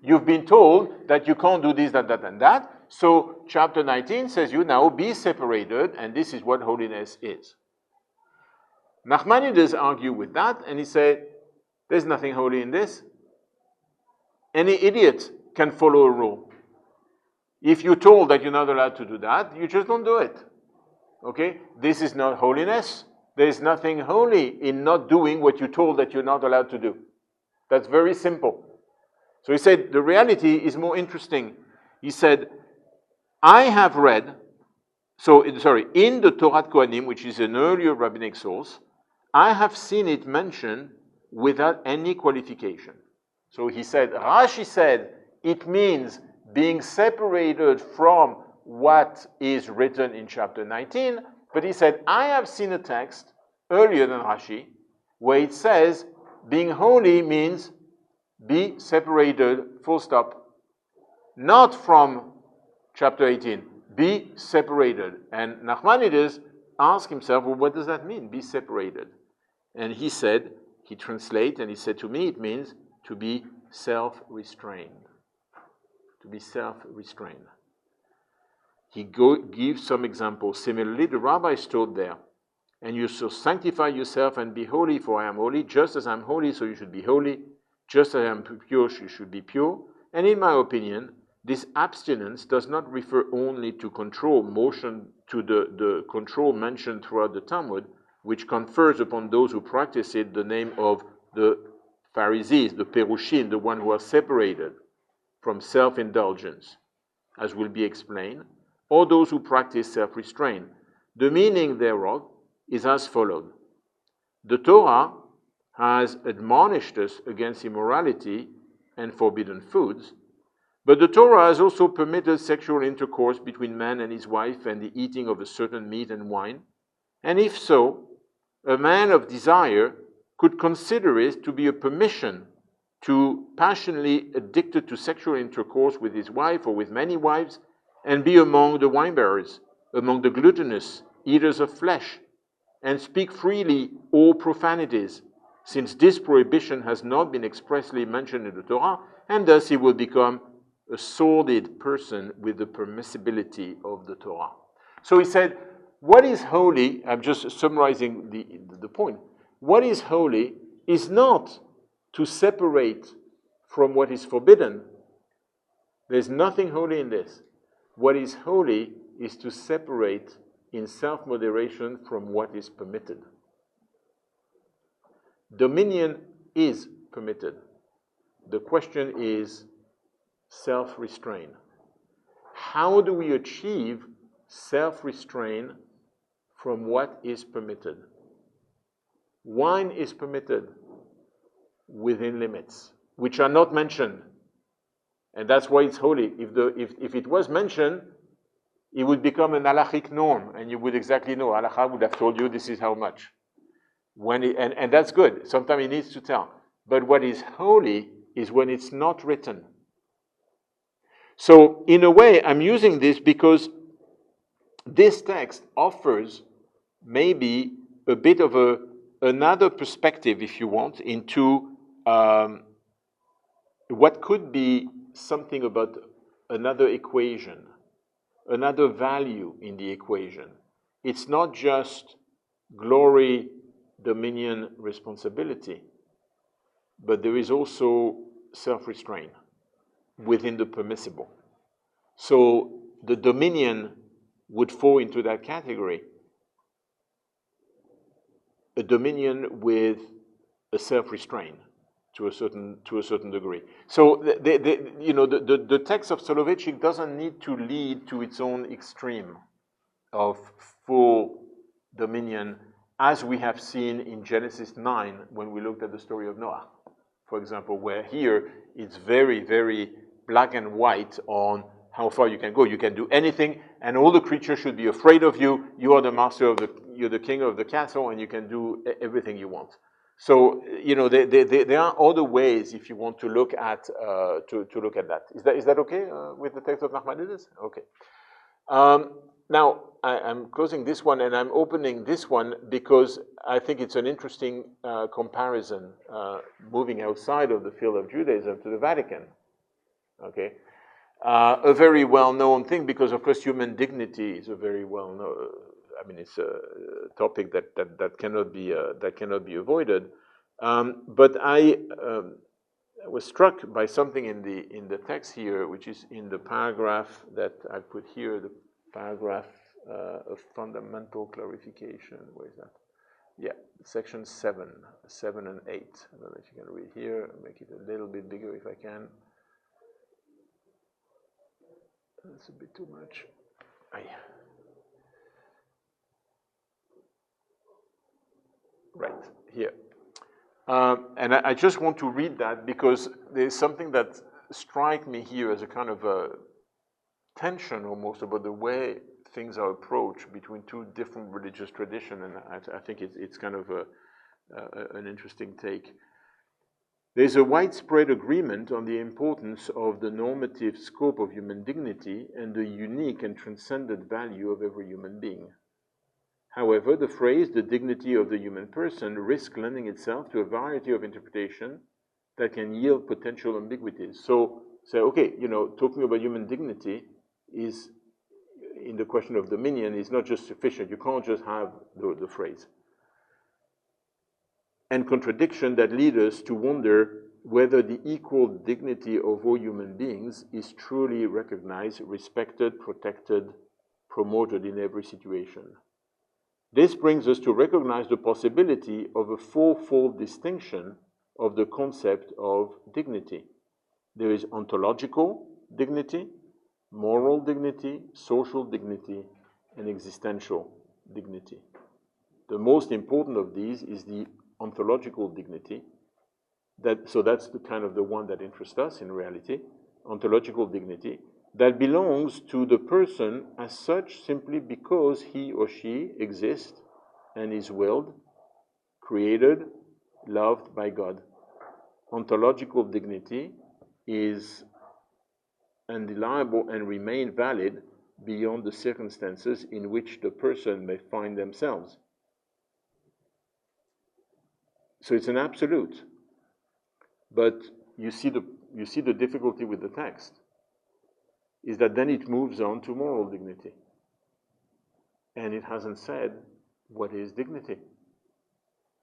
A: You've been told that you can't do this, that, and that. So chapter 19 says you now be separated, and this is what holiness is. Nachmanides argue with that, and he said, there's nothing holy in this. Any idiot can follow a rule. If you're told that you're not allowed to do that, you just don't do it. Okay? This is not holiness. There's nothing holy in not doing what you're told that you're not allowed to do. That's very simple. So he said, the reality is more interesting. He said, I have read, in the Torah Kohanim, which is an earlier rabbinic source, I have seen it mentioned without any qualification. So he said, Rashi said, it means being separated from what is written in chapter 19, but he said, I have seen a text earlier than Rashi, where it says, being holy means be separated, full stop. Not from chapter 18, be separated. And Nachmanides asked himself, well, what does that mean, be separated? And he said, he translated, and he said, to me it means to be self-restrained. To be self-restrained. He gives some examples. Similarly, the rabbi stood there, and you shall sanctify yourself and be holy, for I am holy. Just as I am holy, so you should be holy. Just as I am pure, you should be pure. And in my opinion, this abstinence does not refer only to control motion, to the control mentioned throughout the Talmud, which confers upon those who practice it the name of the Pharisees, the Perushim, the one who are separated from self-indulgence, as will be explained, or those who practice self-restraint. The meaning thereof is as follows. The Torah has admonished us against immorality and forbidden foods, but the Torah has also permitted sexual intercourse between man and his wife and the eating of a certain meat and wine. And if so, a man of desire could consider it to be a permission to passionately addicted to sexual intercourse with his wife or with many wives, and be among the winebearers, among the gluttonous, eaters of flesh, and speak freely all profanities, since this prohibition has not been expressly mentioned in the Torah, and thus he will become a sordid person with the permissibility of the Torah. So he said, what is holy, I'm just summarizing the point, what is holy is not to separate from what is forbidden. There's nothing holy in this. What is holy is to separate in self-moderation from what is permitted. Dominion is permitted. The question is self-restraint. How do we achieve self-restraint from what is permitted? Wine is permitted within limits, which are not mentioned. And that's why it's holy. If it was mentioned, it would become an halachic norm, and you would exactly know. Halakha would have told you this is how much. And that's good. Sometimes it needs to tell. But what is holy is when it's not written. So in a way, I'm using this because this text offers maybe a bit of another perspective, if you want, into what could be something about another equation, another value in the equation. It's not just glory, dominion, responsibility, but there is also self-restraint within the permissible. So the dominion would fall into that category. A dominion with a self-restraint to a certain degree. So the text of Soloveitchik doesn't need to lead to its own extreme of full dominion, as we have seen in Genesis 9 when we looked at the story of Noah, for example, where here it's very, very black and white on how far you can go. You can do anything, and all the creatures should be afraid of you. You are the master of you're the king of the castle, and you can do everything you want. So there are other ways, if you want to look at to look at that. Is that okay with the text of Nachmanides? Okay. Now I'm closing this one, and I'm opening this one because I think it's an interesting comparison, moving outside of the field of Judaism to the Vatican. Okay. A very well-known thing, because of course human dignity is a very well-known. I mean, it's a topic that cannot be avoided. But I was struck by something in the text here, which is in the paragraph that I put here, the paragraph of fundamental clarification. Where is that? Yeah, section 7 and 8. I don't know if you can read here. I'll make it a little bit bigger if I can. That's a bit too much. Right, here. And I just want to read that because there's something that strikes me here as a kind of a tension almost about the way things are approached between two different religious traditions, and I think it's kind of an interesting take. There's a widespread agreement on the importance of the normative scope of human dignity and the unique and transcendent value of every human being. However, the phrase, the dignity of the human person, risks lending itself to a variety of interpretation that can yield potential ambiguities. So, okay, talking about human dignity is, in the question of dominion, is not just sufficient. You can't just have the phrase. And contradiction that lead us to wonder whether the equal dignity of all human beings is truly recognized, respected, protected, promoted in every situation. This brings us to recognize the possibility of a fourfold distinction of the concept of dignity. There is ontological dignity, moral dignity, social dignity, and existential dignity. The most important of these is the ontological dignity. So that's the kind of the one that interests us in reality, ontological dignity, that belongs to the person as such simply because he or she exists and is willed, created, loved by God. Ontological dignity is undeniable and remain valid beyond the circumstances in which the person may find themselves. So it's an absolute. But you see the difficulty with the text is that then it moves on to moral dignity. And it hasn't said what is dignity.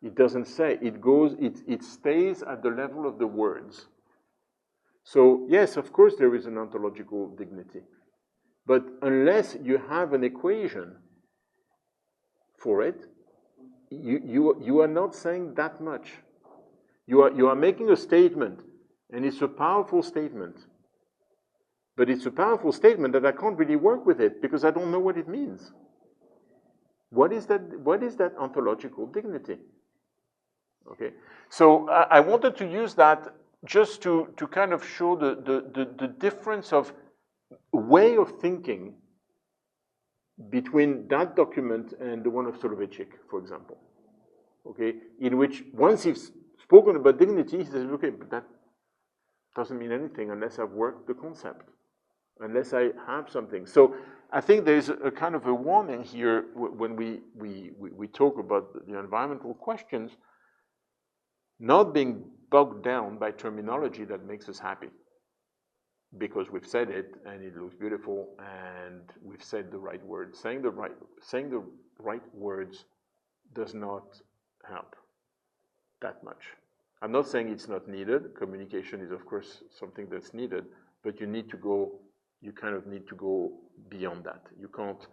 A: It doesn't say. It stays at the level of the words. So yes, of course there is an ontological dignity. But unless you have an equation for it, you are not saying that much. You are making a statement, and it's a powerful statement. But it's a powerful statement that I can't really work with it because I don't know what it means. What is that ontological dignity? Okay, so I wanted to use that just to kind of show the difference of way of thinking between that document and the one of Soloveitchik, for example, okay, in which once he's spoken about dignity, he says, okay, but that doesn't mean anything unless I've worked the concept, unless I have something. So I think there's a kind of a warning here when we talk about the environmental questions, not being bogged down by terminology that makes us happy, because we've said it and it looks beautiful and we've said the right words. Saying the right words does not help that much. I'm not saying it's not needed. Communication is, of course, something that's needed, but you kind of need to go beyond that. You can't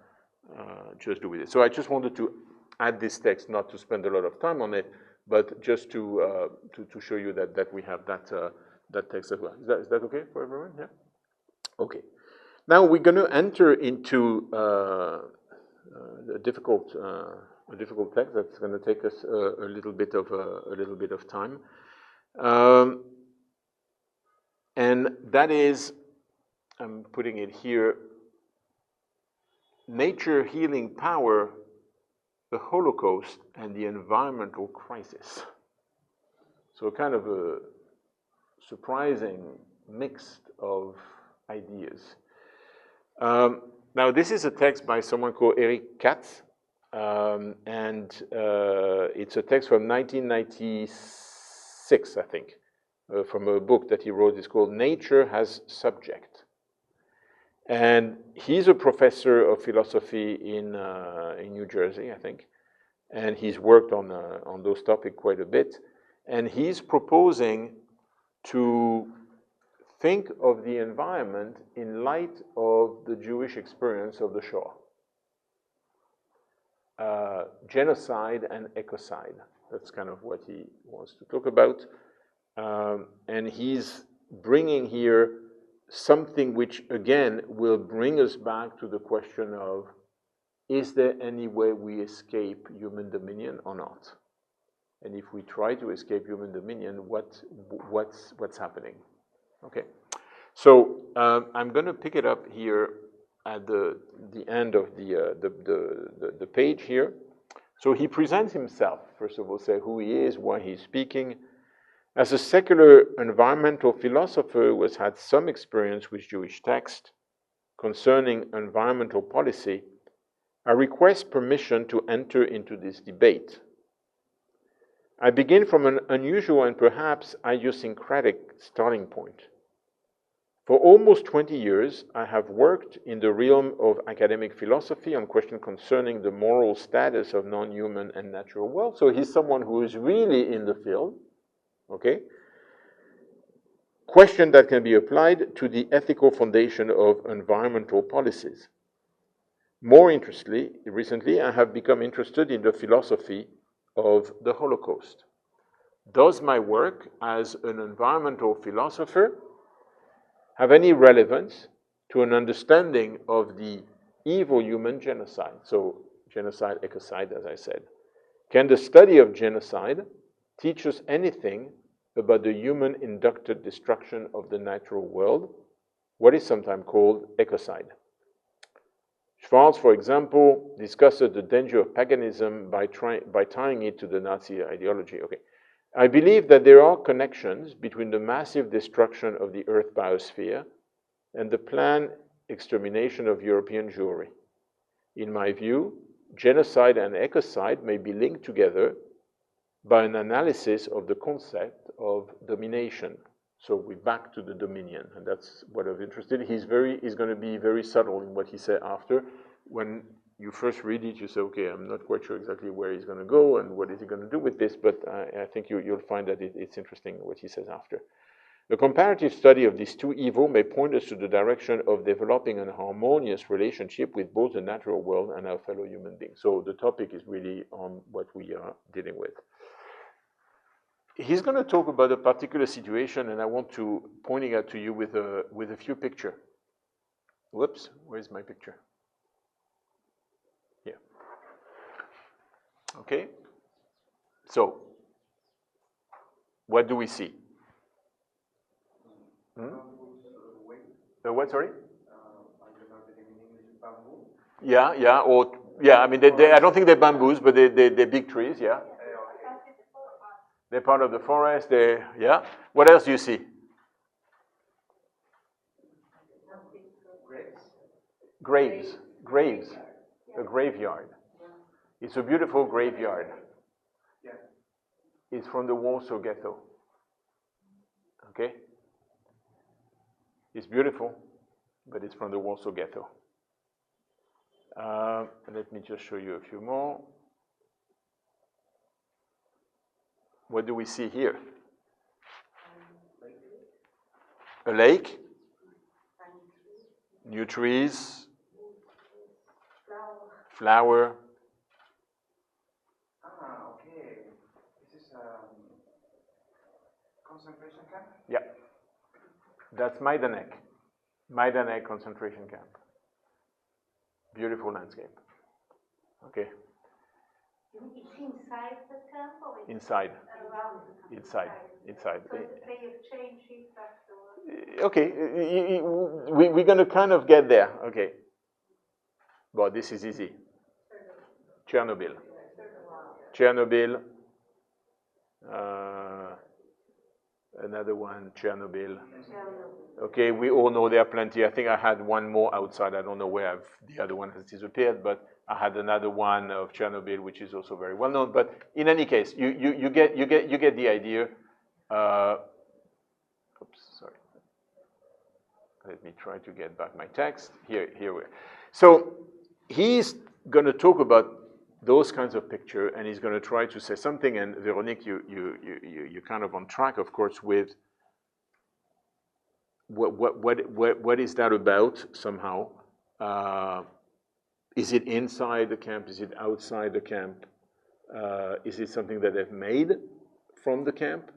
A: just do with it. So I just wanted to add this text, not to spend a lot of time on it, but just to show you that we have that text as well. Is that okay for everyone? Yeah? Okay. Now we're going to enter into a difficult text that's going to take us a little bit of time. And that is, I'm putting it here, nature healing power, the Holocaust, and the environmental crisis. So kind of a surprising mix of ideas. Now this is a text by someone called Eric Katz, and it's a text from 1996, I think, from a book that he wrote. It's called Nature Has Subject. And he's a professor of philosophy in New Jersey, I think, and he's worked on those topics quite a bit. And he's proposing to think of the environment in light of the Jewish experience of the Shoah. Genocide and ecocide. That's kind of what he wants to talk about. And he's bringing here something which, again, will bring us back to the question of, is there any way we escape human dominion or not? And if we try to escape human dominion, what's happening? Okay, so I'm going to pick it up here at the end of the page here. So he presents himself, first of all, say who he is, why he's speaking. As a secular environmental philosopher who has had some experience with Jewish text concerning environmental policy, I request permission to enter into this debate. I begin from an unusual and perhaps idiosyncratic starting point. For almost 20 years, I have worked in the realm of academic philosophy on questions concerning the moral status of non-human and natural world. So he's someone who is really in the field, okay? Question that can be applied to the ethical foundation of environmental policies. More interestingly, recently, I have become interested in the philosophy of the Holocaust. Does my work as an environmental philosopher have any relevance to an understanding of the evil human genocide? So genocide, ecocide, as I said. Can the study of genocide teach us anything about the human-induced destruction of the natural world, what is sometimes called ecocide? Schwarz, for example, discusses the danger of paganism by tying it to the Nazi ideology. Okay. I believe that there are connections between the massive destruction of the Earth biosphere and the planned extermination of European Jewry. In my view, genocide and ecocide may be linked together by an analysis of the concept of domination. So we're back to the dominion, and that's what I'm interested in. He's going to be very subtle in what he said after. When you first read it, you say, okay, I'm not quite sure exactly where he's going to go and what is he going to do with this, but I think you'll find that it's interesting what he says after. The comparative study of these two evils may point us to the direction of developing a harmonious relationship with both the natural world and our fellow human beings. So the topic is really on what we are dealing with. He's going to talk about a particular situation, and I want to point it out to you with a few pictures. Whoops, where's my picture? Here. Okay. So, what do we see? What, sorry? Yeah, yeah, or yeah. I mean, I don't think they're bamboos, but they're big trees. Yeah, they're part of the forest. Yeah. What else do you see? Graves. A graveyard. It's a beautiful graveyard. It's from the Warsaw Ghetto. Okay? It's beautiful, but it's from the Warsaw Ghetto. Let me just show you a few more. What do we see here? A lake, new trees, flower.
D: Okay. This is concentration camp?
A: Yeah. That's Majdanek concentration camp. Beautiful landscape. Okay.
C: It's inside the camp or it's
A: Inside.
C: around the camp?
A: Inside.
C: So they have changed it afterwards?
A: Okay, we're going to kind of get there. Okay. But this is easy. Chernobyl. Another one, Chernobyl. Okay, we all know there are plenty. I think I had one more outside. I don't know where the other one has disappeared, but I had another one of Chernobyl, which is also very well known. But in any case, you get the idea. Oops, sorry. Let me try to get back my text. Here we are. So he's going to talk about those kinds of picture, and he's going to try to say something. And Veronique, you're kind of on track, of course, with what is that about somehow? Is it inside the camp? Is it outside the camp? Is it something that they've made from the camp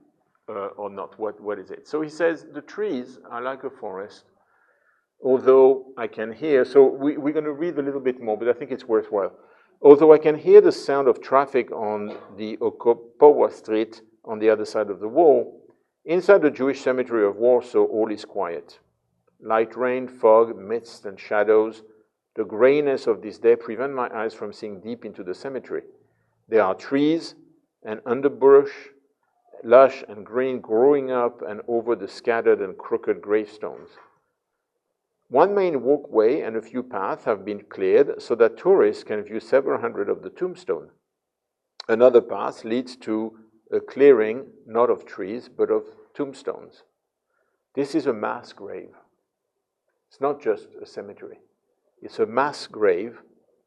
A: or not? What is it? So he says the trees are like a forest, although I can hear. So we're going to read a little bit more, but I think it's worthwhile. Although I can hear the sound of traffic on the Okopowa Street on the other side of the wall, inside the Jewish cemetery of Warsaw, all is quiet. Light rain, fog, mist, and shadows. The grayness of this day prevent my eyes from seeing deep into the cemetery. There are trees and underbrush, lush and green, growing up and over the scattered and crooked gravestones. One main walkway and a few paths have been cleared so that tourists can view several hundred of the tombstones. Another path leads to a clearing, not of trees, but of tombstones. This is a mass grave. It's not just a cemetery. It's a mass grave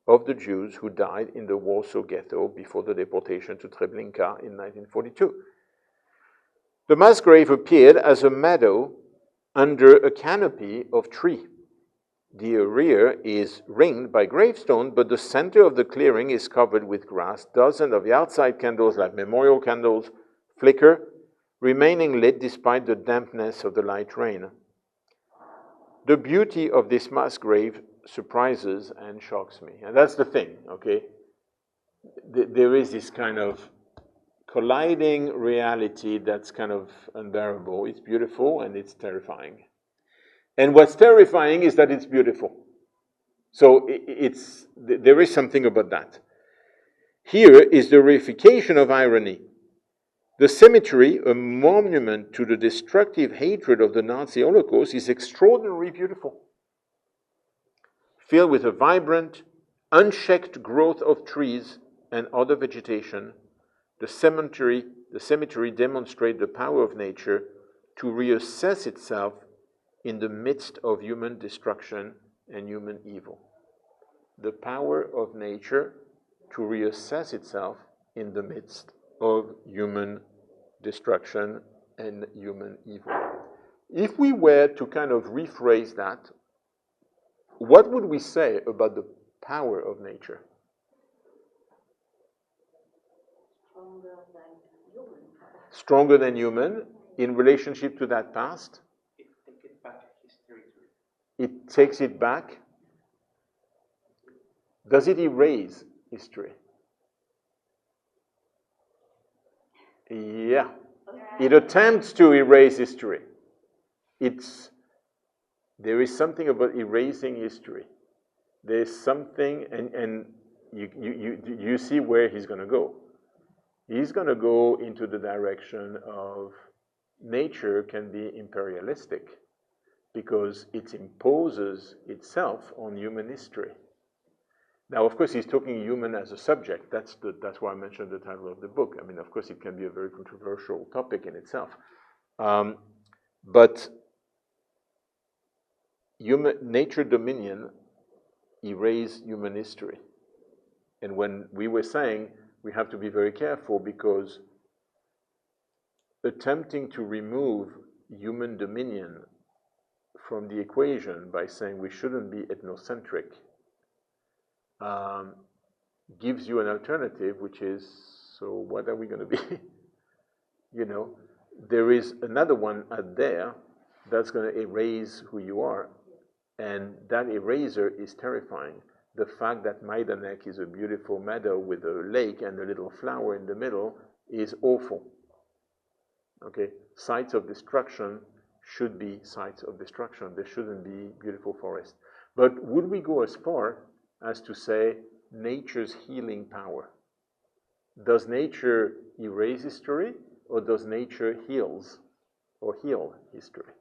A: of the Jews who died in the Warsaw Ghetto before the deportation to Treblinka in 1942. The mass grave appeared as a meadow under a canopy of tree. The rear is ringed by gravestone, but the center of the clearing is covered with grass. Dozens of the outside candles, like memorial candles, flicker, remaining lit despite the dampness of the light rain. The beauty of this mass grave surprises and shocks me. And that's the thing, okay? There is this kind of colliding reality that's kind of unbearable. It's beautiful and it's terrifying. And what's terrifying is that it's beautiful. So there is something about that. Here is the reification of irony. The cemetery, a monument to the destructive hatred of the Nazi Holocaust, is extraordinarily beautiful. Filled with a vibrant, unchecked growth of trees and other vegetation, the cemetery demonstrates the power of nature to reassess itself in the midst of human destruction and human evil. The power of nature to reassess itself in the midst of human destruction and human evil. If we were to kind of rephrase that, what would we say about the power of nature? Stronger than human in relationship to that past? It takes it back. Does it erase history? Yeah. It attempts to erase history. There is something about erasing history. There's something, and you see where he's going to go. He's going to go into the direction of nature can be imperialistic because it imposes itself on human history. Now, of course, he's talking human as a subject. That's why I mentioned the title of the book. I mean, of course, it can be a very controversial topic in itself. But nature dominion erase human history. And when we were saying we have to be very careful because attempting to remove human dominion from the equation by saying we shouldn't be ethnocentric gives you an alternative, which is, so what are we going to be? You know, there is another one out there that's going to erase who you are, and that eraser is terrifying. The fact that Majdanek is a beautiful meadow with a lake and a little flower in the middle is awful. Okay, sites of destruction should be sites of destruction. There shouldn't be beautiful forests. But would we go as far as to say nature's healing power? Does nature erase history, or does nature heals or heal history?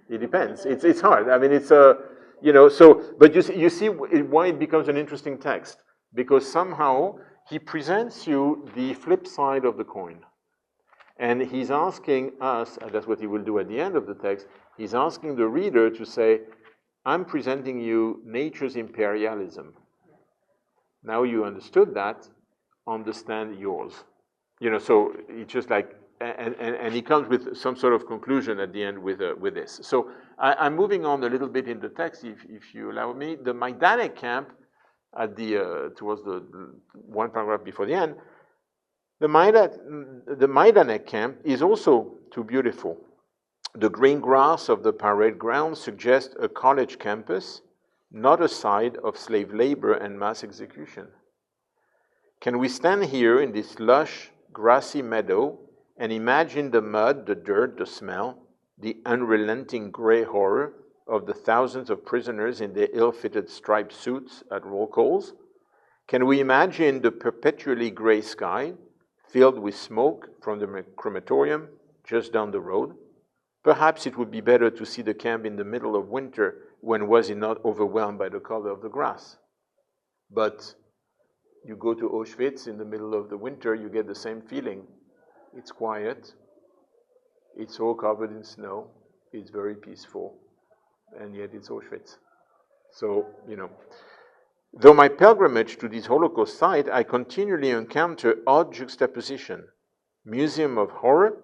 A: It depends. It's hard. I mean, it's a, you know, so, but you see why it becomes an interesting text, because somehow he presents you the flip side of the coin. And he's asking us, and that's what he will do at the end of the text, he's asking the reader to say, I'm presenting you nature's imperialism. Now you understood that, understand yours. You know, so it's just like, and he comes with some sort of conclusion at the end with this. So I'm moving on a little bit in the text, if you allow me. The Majdanek camp, at the towards the one paragraph before the end, the Majdanek camp is also too beautiful. The green grass of the parade ground suggests a college campus, not a site of slave labor and mass execution. Can we stand here in this lush, grassy meadow and imagine the mud, the dirt, the smell, the unrelenting gray horror of the thousands of prisoners in their ill-fitted striped suits at roll calls? Can we imagine the perpetually gray sky filled with smoke from the crematorium just down the road? Perhaps it would be better to see the camp in the middle of winter when was it not overwhelmed by the color of the grass. But you go to Auschwitz in the middle of the winter, you get the same feeling. It's quiet, it's all covered in snow, it's very peaceful, and yet it's Auschwitz. So, you know, though my pilgrimage to this Holocaust site, I continually encounter odd juxtaposition. Museum of horror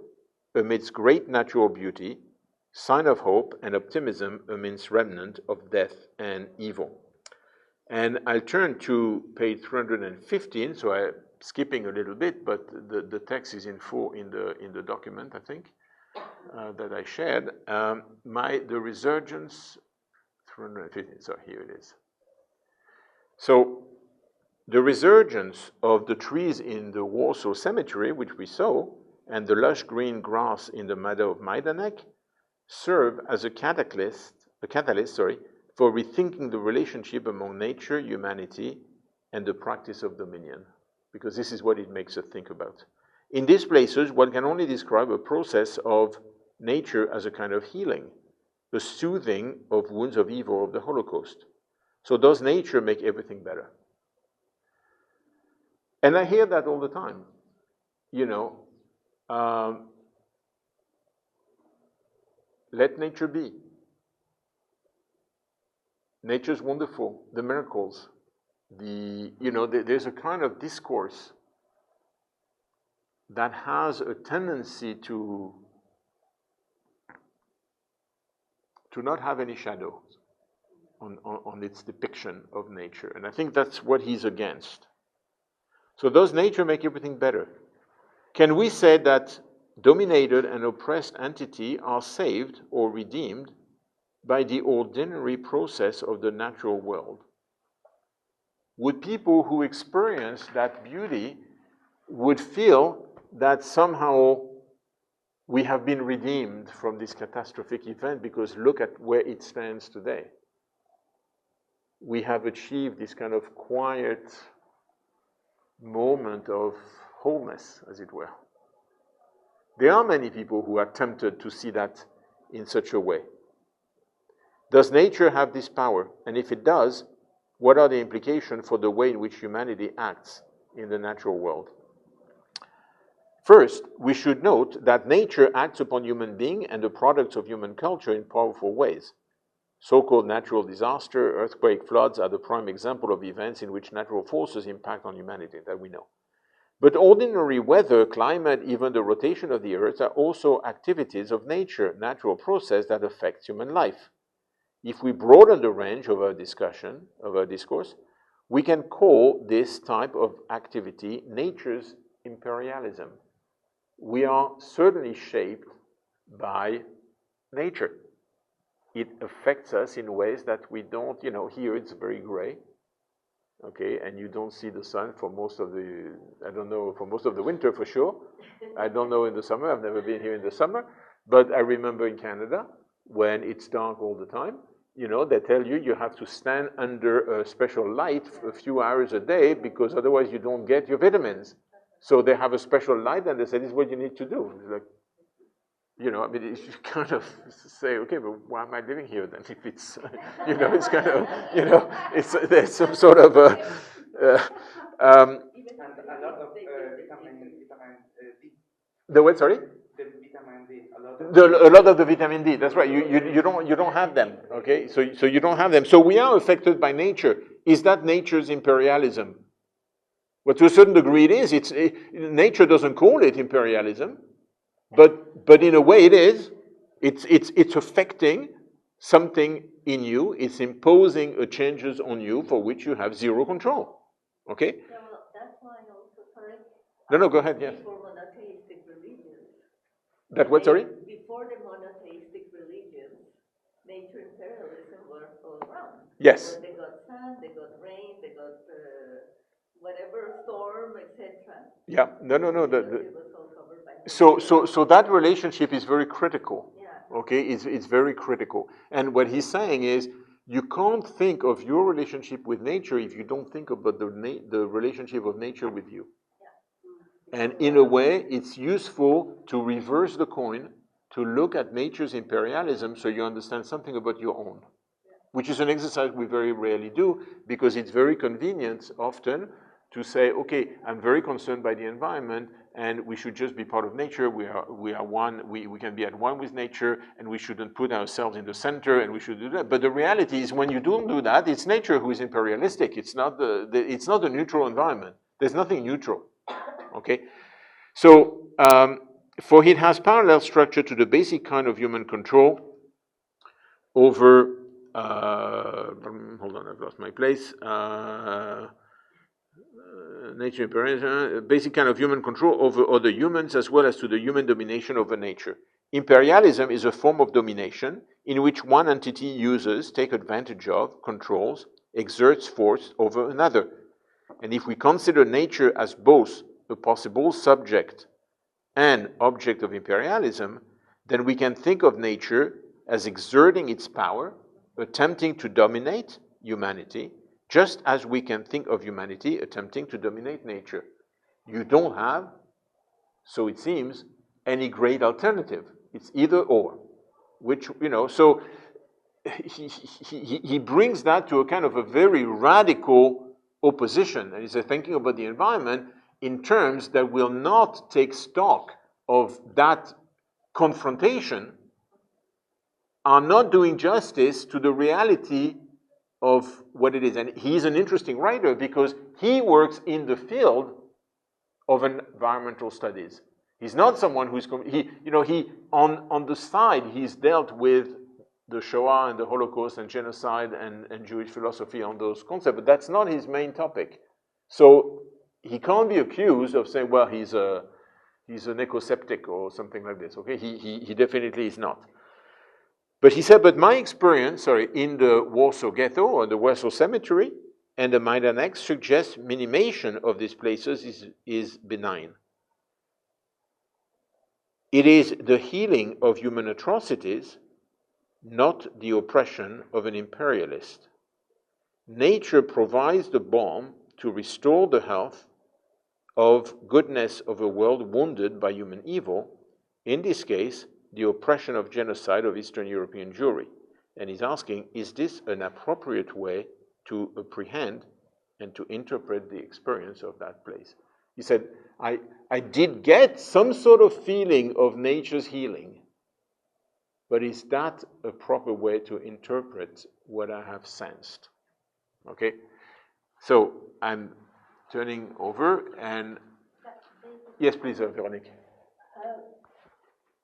A: amidst great natural beauty, sign of hope and optimism amidst remnant of death and evil. And I'll turn to page 315, so I'm skipping a little bit, but the text is in full in the document, I think, that I shared. The resurgence, 315, so here it is. So the resurgence of the trees in the Warsaw Cemetery, which we saw, and the lush green grass in the meadow of Majdanek serve as a catalyst, for rethinking the relationship among nature, humanity, and the practice of dominion, because this is what it makes us think about. In these places, one can only describe a process of nature as a kind of healing, the soothing of wounds of evil of the Holocaust. So does nature make everything better? And I hear that all the time, you know. Let nature be. Nature's wonderful, the miracles, there's a kind of discourse that has a tendency to not have any shadow on its depiction of nature. And I think that's what he's against. So does nature make everything better? Can we say that dominated and oppressed entities are saved or redeemed by the ordinary process of the natural world? Would people who experience that beauty would feel that somehow we have been redeemed from this catastrophic event because look at where it stands today? we have achieved this kind of quiet moment of wholeness, as it were. There are many people who are tempted to see that in such a way. Does nature have this power? And if it does, what are the implications for the way in which humanity acts in the natural world? First, we should note that nature acts upon human beings and the products of human culture in powerful ways. So-called natural disaster, earthquake, floods are the prime example of events in which natural forces impact on humanity, that we know. But ordinary weather, climate, even the rotation of the earth are also activities of nature, natural process that affects human life. If we broaden the range of our discussion, of our discourse, we can call this type of activity nature's imperialism. We are certainly shaped by nature. It affects us in ways that we don't, here it's very gray, okay, and you don't see the sun for most of the, I don't know, for most of the winter for sure. I don't know in the summer, I've never been here in the summer, but I remember in Canada, when it's dark all the time, they tell you have to stand under a special light for a few hours a day because otherwise you don't get your vitamins. So they have a special light and they say, this is what you need to do. It's like, you kind of say, okay, but why am I living here then? If it's, it's kind of, there's some sort of a,
D: and a lot of vitamin D.
A: The what, sorry?
D: The vitamin D.
A: A lot of the vitamin D. That's right. You don't have them. Okay, so you don't have them. So we are affected by nature. Is that nature's imperialism? Well, to a certain degree, it is. Nature doesn't call it imperialism. But in a way it is. It's affecting something in you. It's imposing changes on you for which you have zero control. Okay?
C: Yeah, well, that's why also, sorry.
A: No, go ahead, yes.
C: Before monotheistic religions.
A: That what, sorry?
C: Before the monotheistic religions, nature imperialism were all around.
A: Yes.
C: They got sun, they got rain, they got whatever storm, etc.
A: Yeah. No. So that relationship is very critical.
C: Yeah.
A: Okay, it's very critical. And what he's saying is, you can't think of your relationship with nature if you don't think about the relationship of nature with you. Yeah. And in a way, it's useful to reverse the coin, to look at nature's imperialism so you understand something about your own, which is an exercise we very rarely do because it's very convenient often to say, okay, I'm very concerned by the environment and we should just be part of nature. We are one, we can be at one with nature and we shouldn't put ourselves in the center and we should do that. But the reality is when you don't do that, it's nature who is imperialistic. It's not it's not a neutral environment. There's nothing neutral, okay? So, for it has parallel structure to the basic kind of human control over, hold on, I've lost my place. Nature imperialism, basic kind of human control over other humans as well as to the human domination over nature. Imperialism is a form of domination in which one entity uses, takes advantage of, controls, exerts force over another. And if we consider nature as both a possible subject and object of imperialism, then we can think of nature as exerting its power, attempting to dominate humanity, just as we can think of humanity attempting to dominate nature. You don't have, so it seems, any great alternative. It's either or, which, so he brings that to a kind of a very radical opposition. And he's thinking about the environment in terms that will not take stock of that confrontation, are not doing justice to the reality of what it is. And he's an interesting writer because he works in the field of environmental studies. He's not someone who's, on the side, he's dealt with the Shoah and the Holocaust and genocide and Jewish philosophy on those concepts, but that's not his main topic. So he can't be accused of saying, well, he's an eco-sceptic or something like this, okay? He definitely is not. But he said, but my experience, in the Warsaw Ghetto or the Warsaw Cemetery and the Majdanek suggests minimization of these places is benign. It is the healing of human atrocities, not the oppression of an imperialist. nature provides the balm to restore the health of goodness of a world wounded by human evil, in this case, the oppression of genocide of Eastern European Jewry. And he's asking, is this an appropriate way to apprehend and to interpret the experience of that place? He said, I did get some sort of feeling of nature's healing, but is that a proper way to interpret what I have sensed? Okay, so I'm turning over and yes, please, Veronique.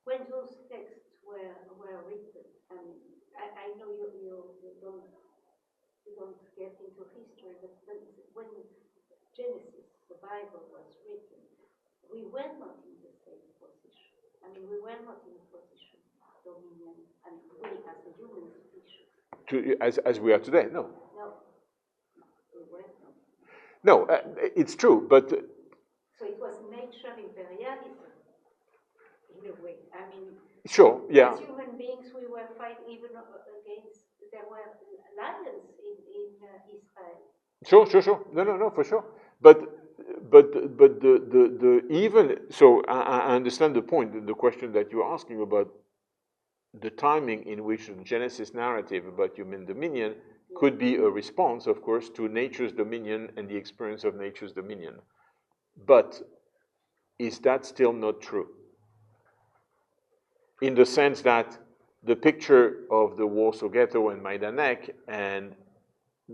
C: When those texts were written, and I know you don't get into history, but when Genesis, the Bible, was written, we were not in the same position. I mean, we were not in a position of dominion, and we as a human species.
A: As we are today, no.
C: No, we were not.
A: No, it's true, but...
C: So it was nature imperialism, in a way. I mean,
A: sure, yeah.
C: As human beings, we were fighting even against, there were lions in Israel.
A: Sure. No, for sure. But the even, so I understand the point, the question that you're asking about the timing in which the Genesis narrative about human dominion could be a response, of course, to nature's dominion and the experience of nature's dominion. But is that still not true? In the sense that the picture of the Warsaw Ghetto and Majdanek and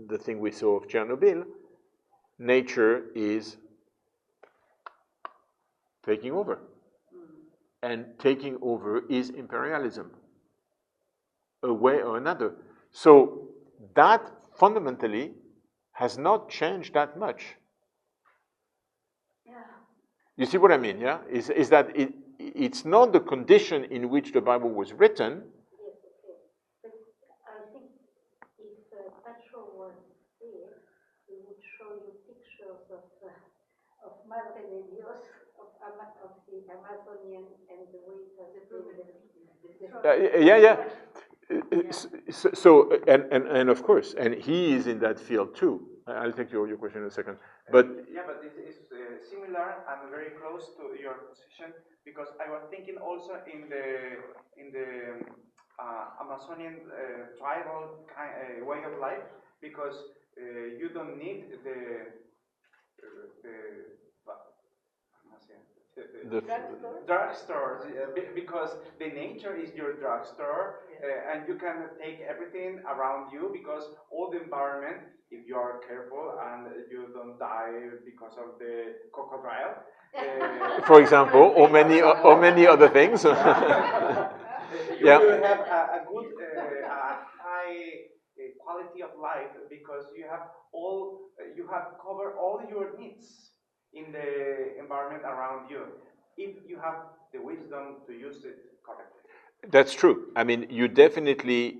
A: the thing we saw of Chernobyl, nature is taking over. And taking over is imperialism, a way or another. So that fundamentally has not changed that much.
C: Yeah.
A: You see what I mean, yeah? Is that it's not the condition in which the Bible was written.
C: Yes, okay. But I think if Patrol was here, he would show you pictures of Madre de Dios, of the Amazonian, and the way it has been.
A: So and of course, and he is in that field too. I'll take your question in a second. But
D: yeah, but this is similar and very close to your position, because I was thinking also in the Amazonian tribal way of life, because you don't need the drugstores, because the nature is your drugstore, and you can take everything around you, because all the environment, if you are careful and you don't die because of the crocodile,
A: for example, or many other things.
D: you will have a good, high quality of life, because you have covered all your needs in the environment around you, if you have the wisdom to use it correctly.
A: That's true. I mean, you definitely.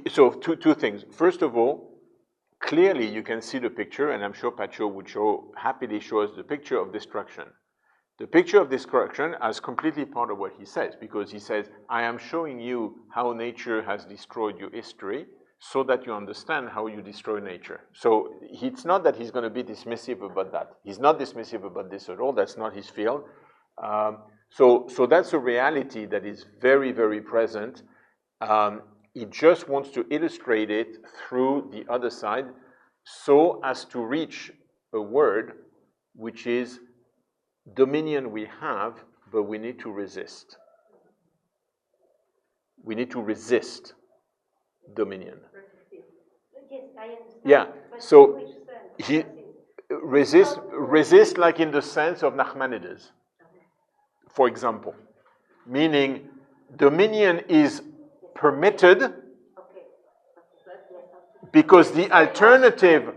A: So two things. First of all, clearly you can see the picture, and I'm sure Pacho would happily show us the picture of destruction. The picture of destruction as completely part of what he says, because he says, I am showing you how nature has destroyed your history, so that you understand how you destroy nature. So it's not that he's going to be dismissive about that. He's not dismissive about this at all. That's not his field. So that's a reality that is very, very present. He just wants to illustrate it through the other side, so as to reach a word which is dominion we have, but we need to resist. We need to resist dominion.
C: Yes, I understand.
A: Yeah, so he resist like in the sense of Nachmanides, for example, meaning dominion is permitted because the alternative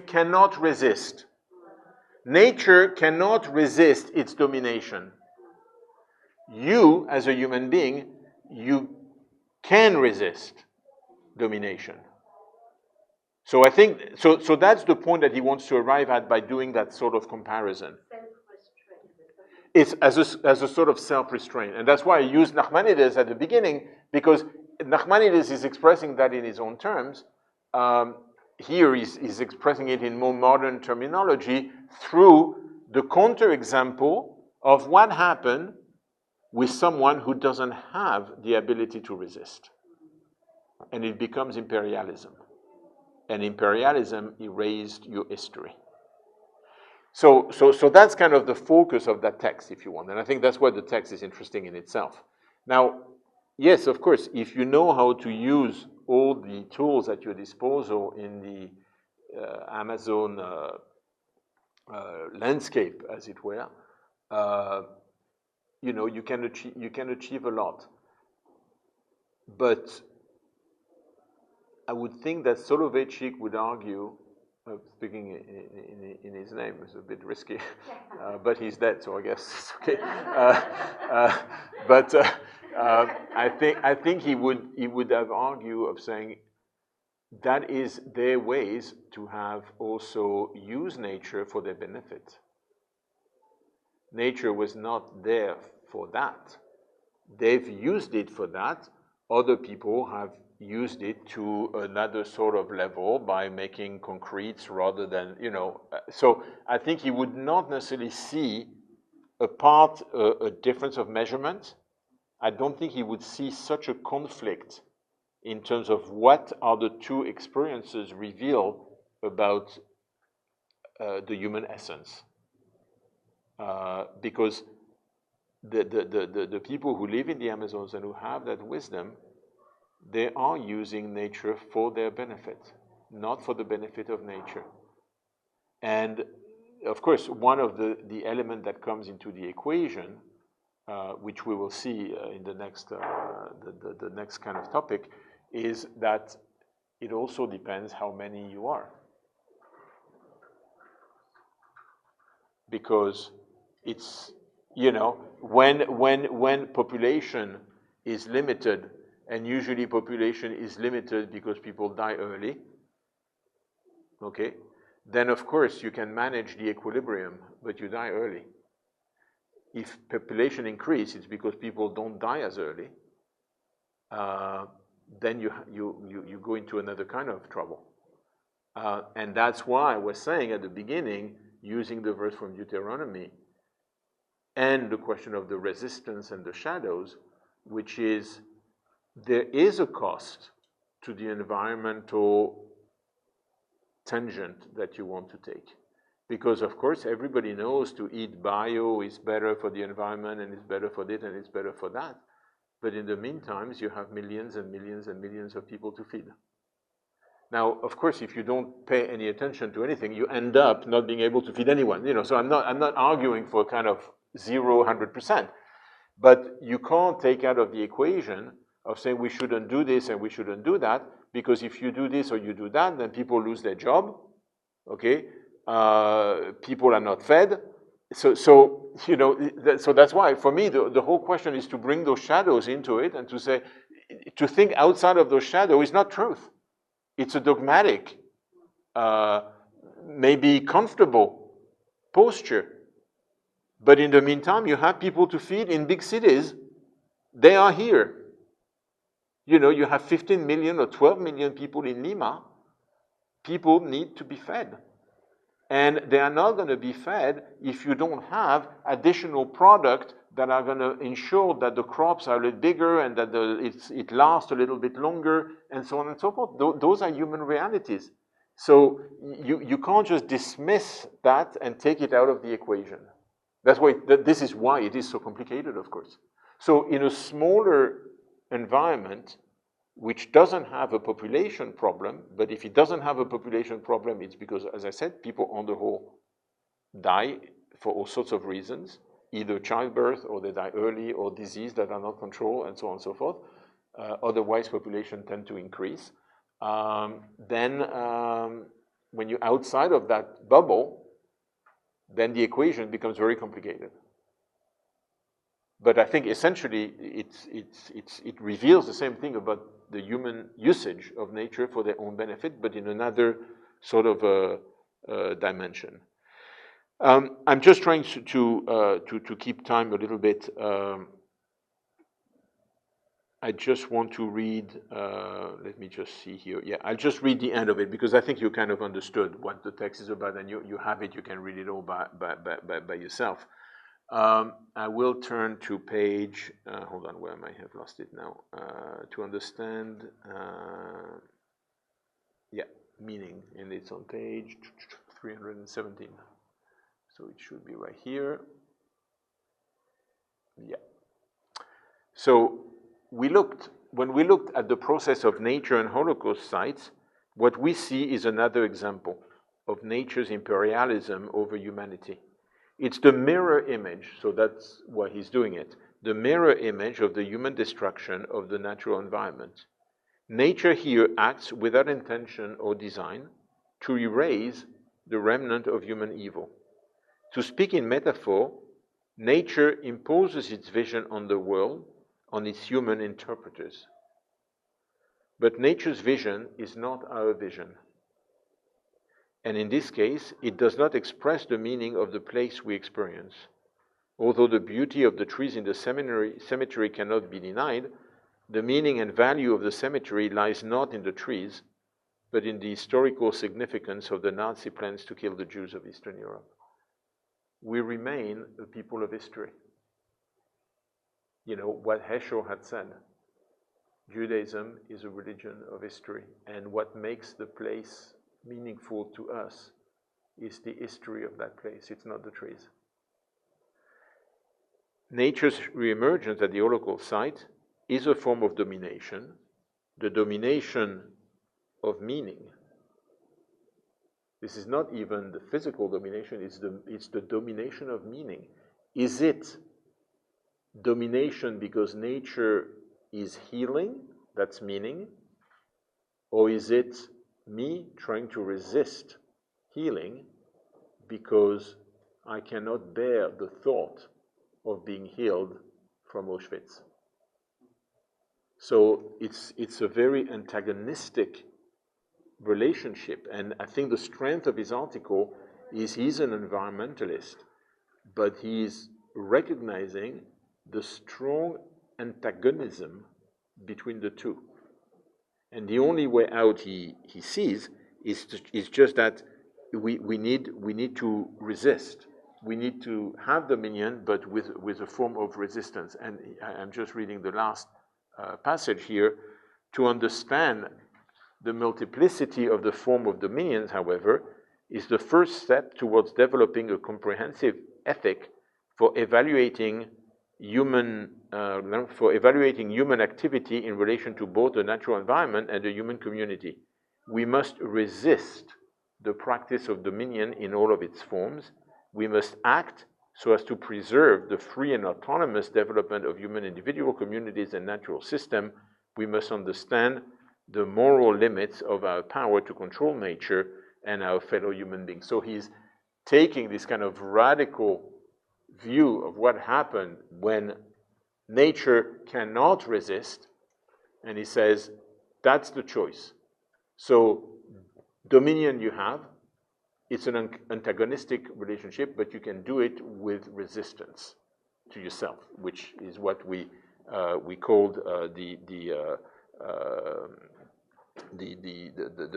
A: cannot resist. Nature cannot resist its domination. You, as a human being, you can resist domination. So I think, so that's the point that he wants to arrive at by doing that sort of comparison. It's as a sort of self-restraint. And that's why I used Nachmanides at the beginning, because Nachmanides is expressing that in his own terms. here is expressing it in more modern terminology through the counterexample of what happened with someone who doesn't have the ability to resist. And it becomes imperialism. And imperialism erased your history. So that's kind of the focus of that text, if you want. And I think that's why the text is interesting in itself. Now, yes, of course, if you know how to use all the tools at your disposal in the Amazon landscape, as it were, you know, you can achieve a lot. But I would think that Soloveitchik would argue, speaking in his name is a bit risky, but he's dead, so I guess it's okay. I think he would have argued of saying that is their ways to have also used nature for their benefit. Nature was not there for that. They've used it for that. Other people have used it to another sort of level by making concretes rather than, you know. So I think he would not necessarily see a difference of measurement. I don't think he would see such a conflict in terms of what are the two experiences reveal about the human essence. Because the people who live in the Amazons and who have that wisdom, they are using nature for their benefit, not for the benefit of nature. And of course, one of the element that comes into the equation, which we will see in the next the next kind of topic, is that it also depends how many you are, because it's, you know, when population is limited, and usually population is limited because people die early, okay, then of course you can manage the equilibrium, but you die early. If population increases, it's because people don't die as early, then you go into another kind of trouble. And that's why I was saying at the beginning, using the verse from Deuteronomy, and the question of the resistance and the shadows, which is, there is a cost to the environmental tangent that you want to take. Because of course everybody knows to eat bio is better for the environment, and it's better for this, and it's better for that. But in the meantime, you have millions and millions and millions of people to feed. Now, of course, if you don't pay any attention to anything, you end up not being able to feed anyone. You know, so I'm not arguing for kind of 100%. But you can't take out of the equation of saying we shouldn't do this and we shouldn't do that, because if you do this or you do that, then people lose their job, okay? People are not fed. So you know, so that's why, for me, the whole question is to bring those shadows into it and to say, to think outside of those shadows is not truth. It's a dogmatic, maybe comfortable posture. But in the meantime, you have people to feed in big cities. They are here. You know, you have 15 million or 12 million people in Lima. People need to be fed. And they are not going to be fed if you don't have additional product that are going to ensure that the crops are a little bigger and that it lasts a little bit longer, and so on and so forth. Those are human realities. So you can't just dismiss that and take it out of the equation. That's why, this is why it is so complicated, of course. So in a smaller environment, which doesn't have a population problem, but if it doesn't have a population problem, it's because, as I said, people on the whole die for all sorts of reasons, either childbirth, or they die early, or disease that are not controlled, and so on and so forth. Otherwise, population tend to increase. Then when you're outside of that bubble, then the equation becomes very complicated. But I think essentially it reveals the same thing about the human usage of nature for their own benefit, but in another sort of dimension. I'm just trying to keep time a little bit. I just want to read, let me just see here. Yeah, I'll just read the end of it because I think you kind of understood what the text is about and you have it, you can read it all by yourself. I will turn to page, hold on, where am I? I have lost it now. To understand, yeah, meaning, and it's on page 317. So it should be right here. Yeah. So when we looked at the process of nature and Holocaust sites, what we see is another example of nature's imperialism over humanity. It's the mirror image, so that's why he's doing it, the mirror image of the human destruction of the natural environment. Nature here acts without intention or design to erase the remnant of human evil. To speak in metaphor, nature imposes its vision on the world, on its human interpreters. But nature's vision is not our vision. And in this case, it does not express the meaning of the place we experience. Although the beauty of the trees in the cemetery cannot be denied, the meaning and value of the cemetery lies not in the trees, but in the historical significance of the Nazi plans to kill the Jews of Eastern Europe. We remain a people of history. You know, what Heschel had said, Judaism is a religion of history, and what makes the place meaningful to us is the history of that place, it's not the trees. Nature's reemergence at the Holocaust site is a form of domination, the domination of meaning. This is not even the physical domination, it's the domination of meaning. Is it domination because nature is healing, that's meaning, or is it me trying to resist healing because I cannot bear the thought of being healed from Auschwitz? So it's a very antagonistic relationship, and I think the strength of his article is he's an environmentalist, but he's recognizing the strong antagonism between the two. And the only way out he sees is just that we need to resist. We need to have dominion, but with a form of resistance. And I'm just reading the last passage here. To understand the multiplicity of the form of dominions, however, is the first step towards developing a comprehensive ethic for evaluating human activity in relation to both the natural environment and the human community. We must resist the practice of dominion in all of its forms. We must act so as to preserve the free and autonomous development of human individual communities and natural system. We must understand the moral limits of our power to control nature and our fellow human beings. So he's taking this kind of radical view of what happened when nature cannot resist, and he says, that's the choice. So dominion you have, it's an antagonistic relationship, but you can do it with resistance to yourself, which is what we called the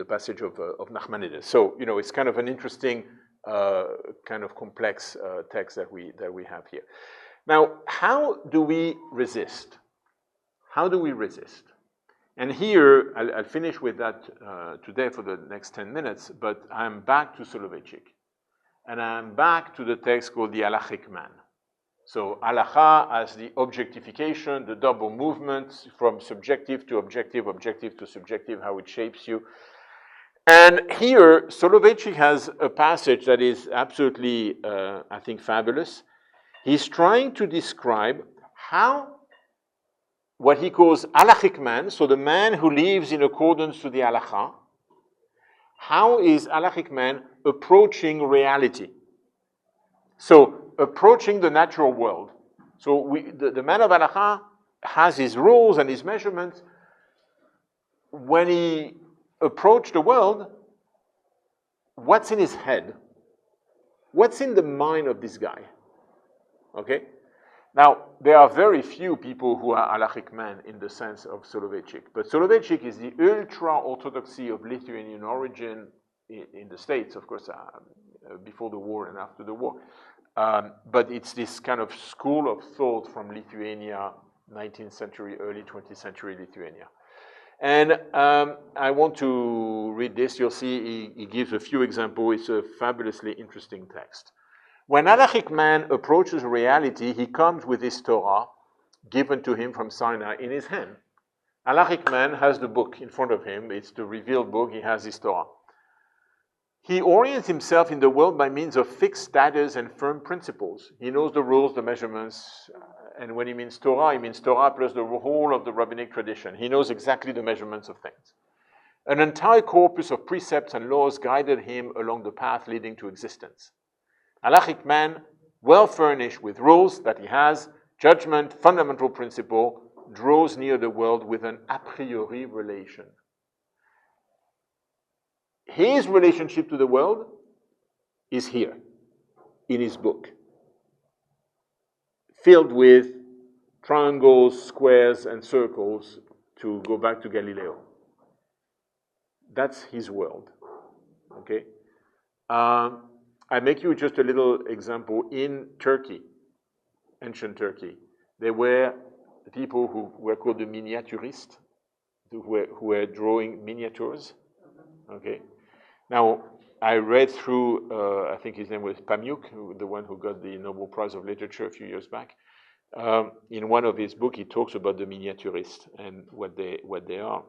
A: passage of Nachmanides. So you know, it's kind of an interesting, kind of complex text that we have here. Now, how do we resist? How do we resist? And here, I'll finish with that today for the next 10 minutes, but I'm back to Soloveitchik. And I'm back to the text called the Halachic Man. So halacha as the objectification, the double movement from subjective to objective, objective to subjective, how it shapes you. And here, Soloveitchik has a passage that is absolutely, I think, fabulous. He's trying to describe how what he calls halachic man, so the man who lives in accordance to the halacha, how is halachic man approaching reality? So approaching the natural world. So the man of halacha has his rules and his measurements. When he approached the world, what's in his head? What's in the mind of this guy? Okay? Now, there are very few people who are halachic men in the sense of Soloveitchik, but Soloveitchik is the ultra-orthodoxy of Lithuanian origin in the States, of course, before the war and after the war. But it's this kind of school of thought from Lithuania, 19th century, early 20th century Lithuania. And I want to read this. You'll see he gives a few examples. It's a fabulously interesting text. When halachic man approaches reality, he comes with his Torah, given to him from Sinai, in his hand. Halachic man has the book in front of him. It's the revealed book. He has his Torah. He orients himself in the world by means of fixed status and firm principles. He knows the rules, the measurements, and when he means Torah plus the whole of the rabbinic tradition. He knows exactly the measurements of things. An entire corpus of precepts and laws guided him along the path leading to existence. Halachic man, well furnished with rules that he has, judgment, fundamental principle, draws near the world with an a priori relation. His relationship to the world is here, in his book, filled with triangles, squares, and circles, to go back to Galileo. That's his world, okay? I make you just a little example. In Turkey, ancient Turkey, there were people who were called the miniaturists, who were drawing miniatures, okay? Now, I read through, I think his name was Pamiuk, the one who got the Nobel Prize of Literature a few years back. In one of his books, he talks about the miniaturists and what they are.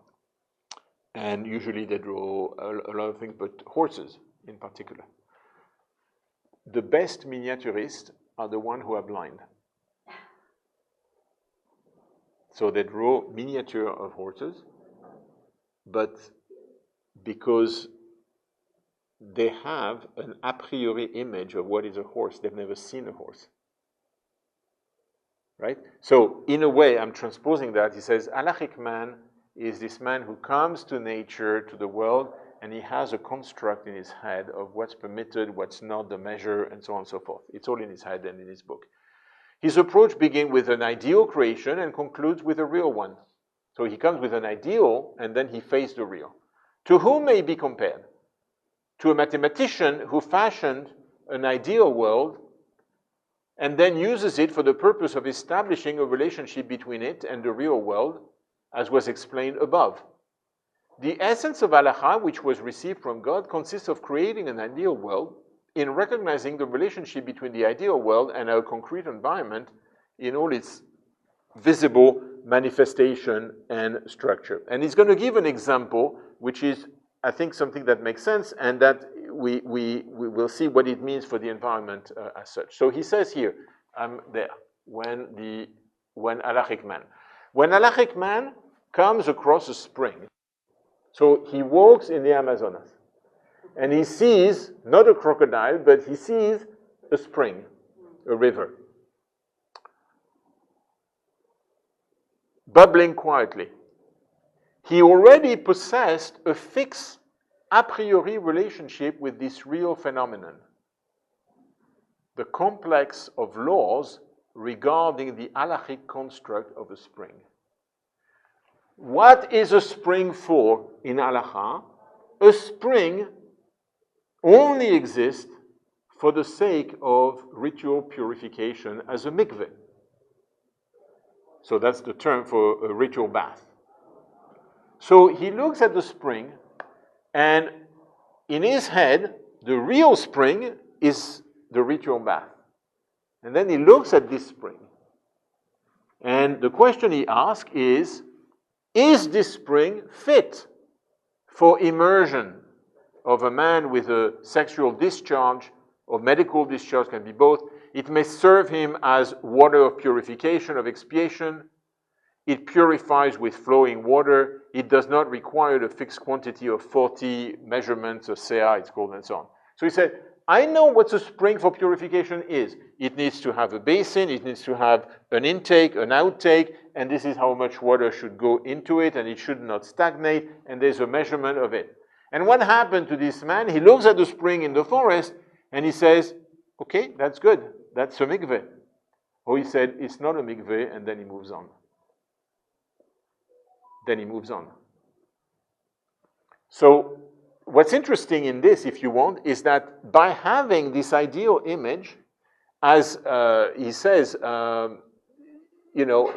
A: And usually they draw a lot of things, but horses in particular. The best miniaturists are the ones who are blind. So they draw miniature of horses, but because they have an a priori image of what is a horse, they've never seen a horse. Right? So in a way, I'm transposing that. He says, halachic man is this man who comes to nature, to the world, and he has a construct in his head of what's permitted, what's not, the measure, and so on and so forth. It's all in his head and in his book. His approach begins with an ideal creation and concludes with a real one. So he comes with an ideal, and then he faces the real. To whom may he be compared? To a mathematician who fashioned an ideal world and then uses it for the purpose of establishing a relationship between it and the real world, as was explained above. The essence of halacha, which was received from God, consists of creating an ideal world in recognizing the relationship between the ideal world and our concrete environment in all its visible manifestation and structure. And he's going to give an example, which is, I think, something that makes sense, and that we will see what it means for the environment as such. So he says here, there, when halachic man comes across a spring, so he walks in the Amazonas, and he sees, not a crocodile, but he sees a spring, a river, bubbling quietly. He already possessed a fixed a priori relationship with this real phenomenon, the complex of laws regarding the halachic construct of a spring. What is a spring for in halacha? A spring only exists for the sake of ritual purification as a mikveh. So that's the term for a ritual bath. So he looks at the spring, and in his head, the real spring is the ritual bath. And then he looks at this spring. And the question he asks is this spring fit for immersion of a man with a sexual discharge or medical discharge, can be both? It may serve him as water of purification, of expiation. It purifies with flowing water. It does not require a fixed quantity of 40 measurements of seah, it's called, and so on. So he said, I know what a spring for purification is. It needs to have a basin, it needs to have an intake, an outtake, and this is how much water should go into it, and it should not stagnate, and there's a measurement of it. And what happened to this man? He looks at the spring in the forest, and he says, okay, that's good. That's a mikveh. or he said, it's not a mikveh, and then he moves on. Then he moves on. So what's interesting in this, if you want, is that by having this ideal image, as he says, you know,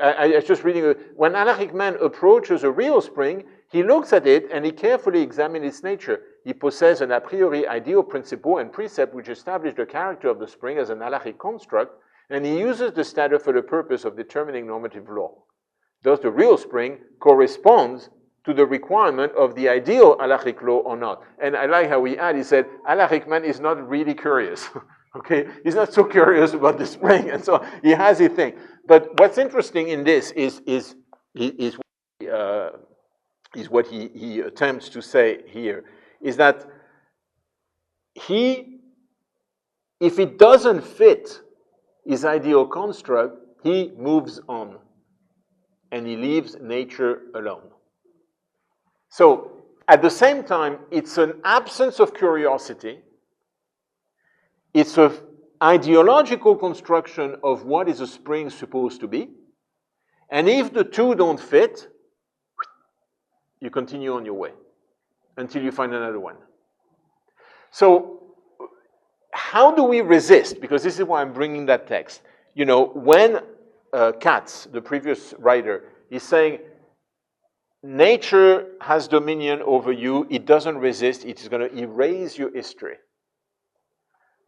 A: I was just reading, when halachic man approaches a real spring, he looks at it and he carefully examines its nature. He possesses an a priori ideal principle and precept which establish the character of the spring as an halachic construct, and he uses the standard for the purpose of determining normative law. Thus, the real spring corresponds to the requirement of the ideal halachic law or not. And I like how he said, halachic man is not really curious. Okay, he's not so curious about the spring, and so he has a thing. But what's interesting in this is what he attempts to say here, is that if it doesn't fit his ideal construct, he moves on, and he leaves nature alone. So, at the same time, it's an absence of curiosity. It's an ideological construction of what is a spring supposed to be. And if the two don't fit, you continue on your way until you find another one. So, how do we resist? Because this is why I'm bringing that text. You know, when Katz, the previous writer, is saying, nature has dominion over you, it doesn't resist, it is going to erase your history.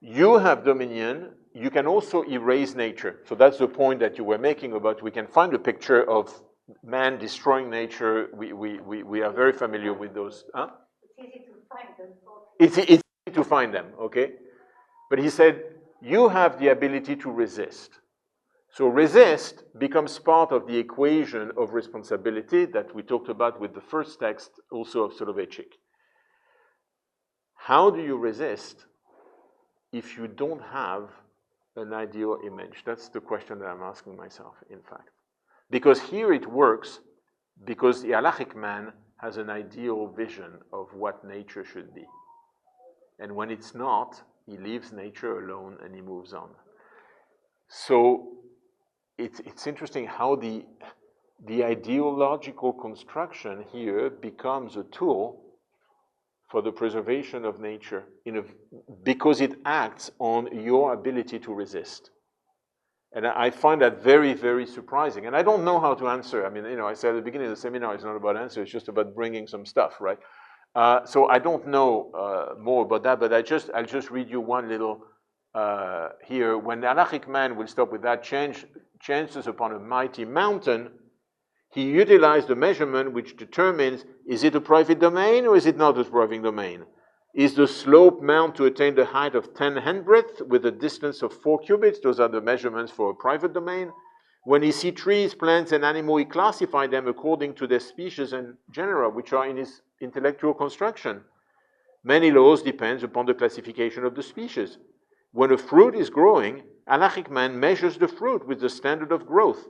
A: You have dominion, you can also erase nature. So that's the point that you were making about we can find a picture of man destroying nature. We are very familiar with those. Huh?
C: It's easy to find them.
A: It's easy to find them, okay? But he said, you have the ability to resist. So resist becomes part of the equation of responsibility that we talked about with the first text, also of Soloveitchik. How do you resist if you don't have an ideal image? That's the question that I'm asking myself, in fact. Because here it works because the halachic man has an ideal vision of what nature should be. And when it's not, he leaves nature alone and he moves on. So it's interesting how the ideological construction here becomes a tool for the preservation of nature because it acts on your ability to resist. And I find that very, very surprising. And I don't know how to answer. I mean, you know, I said at the beginning of the seminar, it's not about answer, it's just about bringing some stuff, right? So I don't know more about that, but I'll just read you one little here. When the halachic man will stop with that, chances upon a mighty mountain, he utilized the measurement which determines, is it a private domain or is it not a private domain? Is the slope mount to attain the height of 10 handbreadth with a distance of 4 cubits? Those are the measurements for a private domain. When he sees trees, plants, and animals, he classifies them according to their species and genera, which are in his intellectual construction. Many laws depend upon the classification of the species. When a fruit is growing, halachic man measures the fruit with the standard of growth,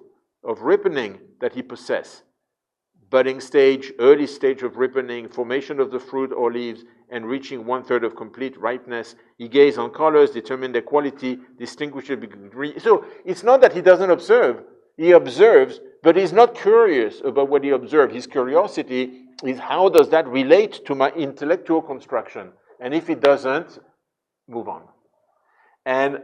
A: of ripening that he possesses. Budding stage, early stage of ripening, formation of the fruit or leaves, and reaching 1/3 of complete ripeness. He gazes on colors, determine their quality, distinguish it between. So it's not that he doesn't observe. He observes, but he's not curious about what he observed. His curiosity is how does that relate to my intellectual construction? And if it doesn't, move on. And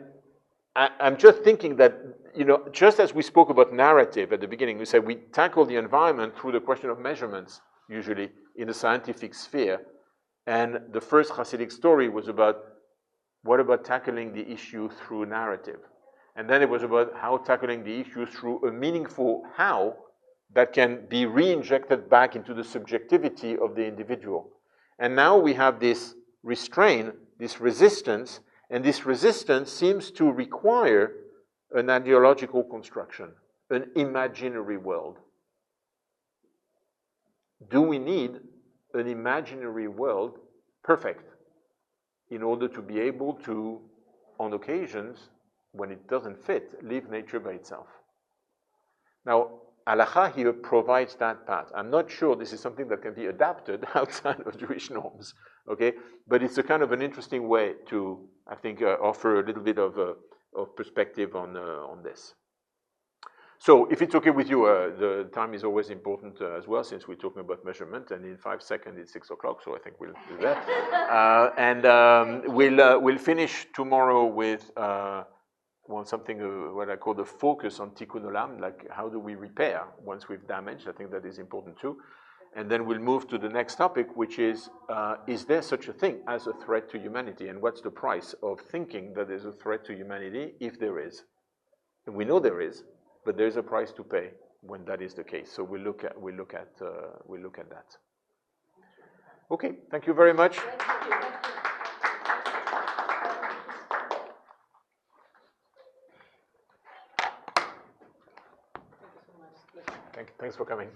A: I'm just thinking that, you know, just as we spoke about narrative at the beginning, we said we tackle the environment through the question of measurements, usually in the scientific sphere. And the first Hasidic story was about what about tackling the issue through narrative? And then it was about how tackling the issue through a meaningful how that can be re-injected back into the subjectivity of the individual. And now we have this restraint, this resistance, and this resistance seems to require an ideological construction, an imaginary world. Do we need an imaginary world perfect in order to be able to, on occasions, when it doesn't fit, leave nature by itself? Now, Halacha here provides that path. I'm not sure this is something that can be adapted outside of Jewish norms, okay? But it's a kind of an interesting way to, I think, offer a little bit of perspective on this. So if it's okay with you, the time is always important as well, since we're talking about measurement, and in 5 seconds it's 6 o'clock, so I think we'll do that. We'll finish tomorrow with something what I call the focus on tikkun olam, like how do we repair once we've damaged. I think that is important too. And then we'll move to the next topic, which is there such a thing as a threat to humanity? And what's the price of thinking that there's a threat to humanity, if there is? And we know there is, but there's a price to pay when that is the case. So we'll look at that. Okay, thank you very much. Thanks for coming.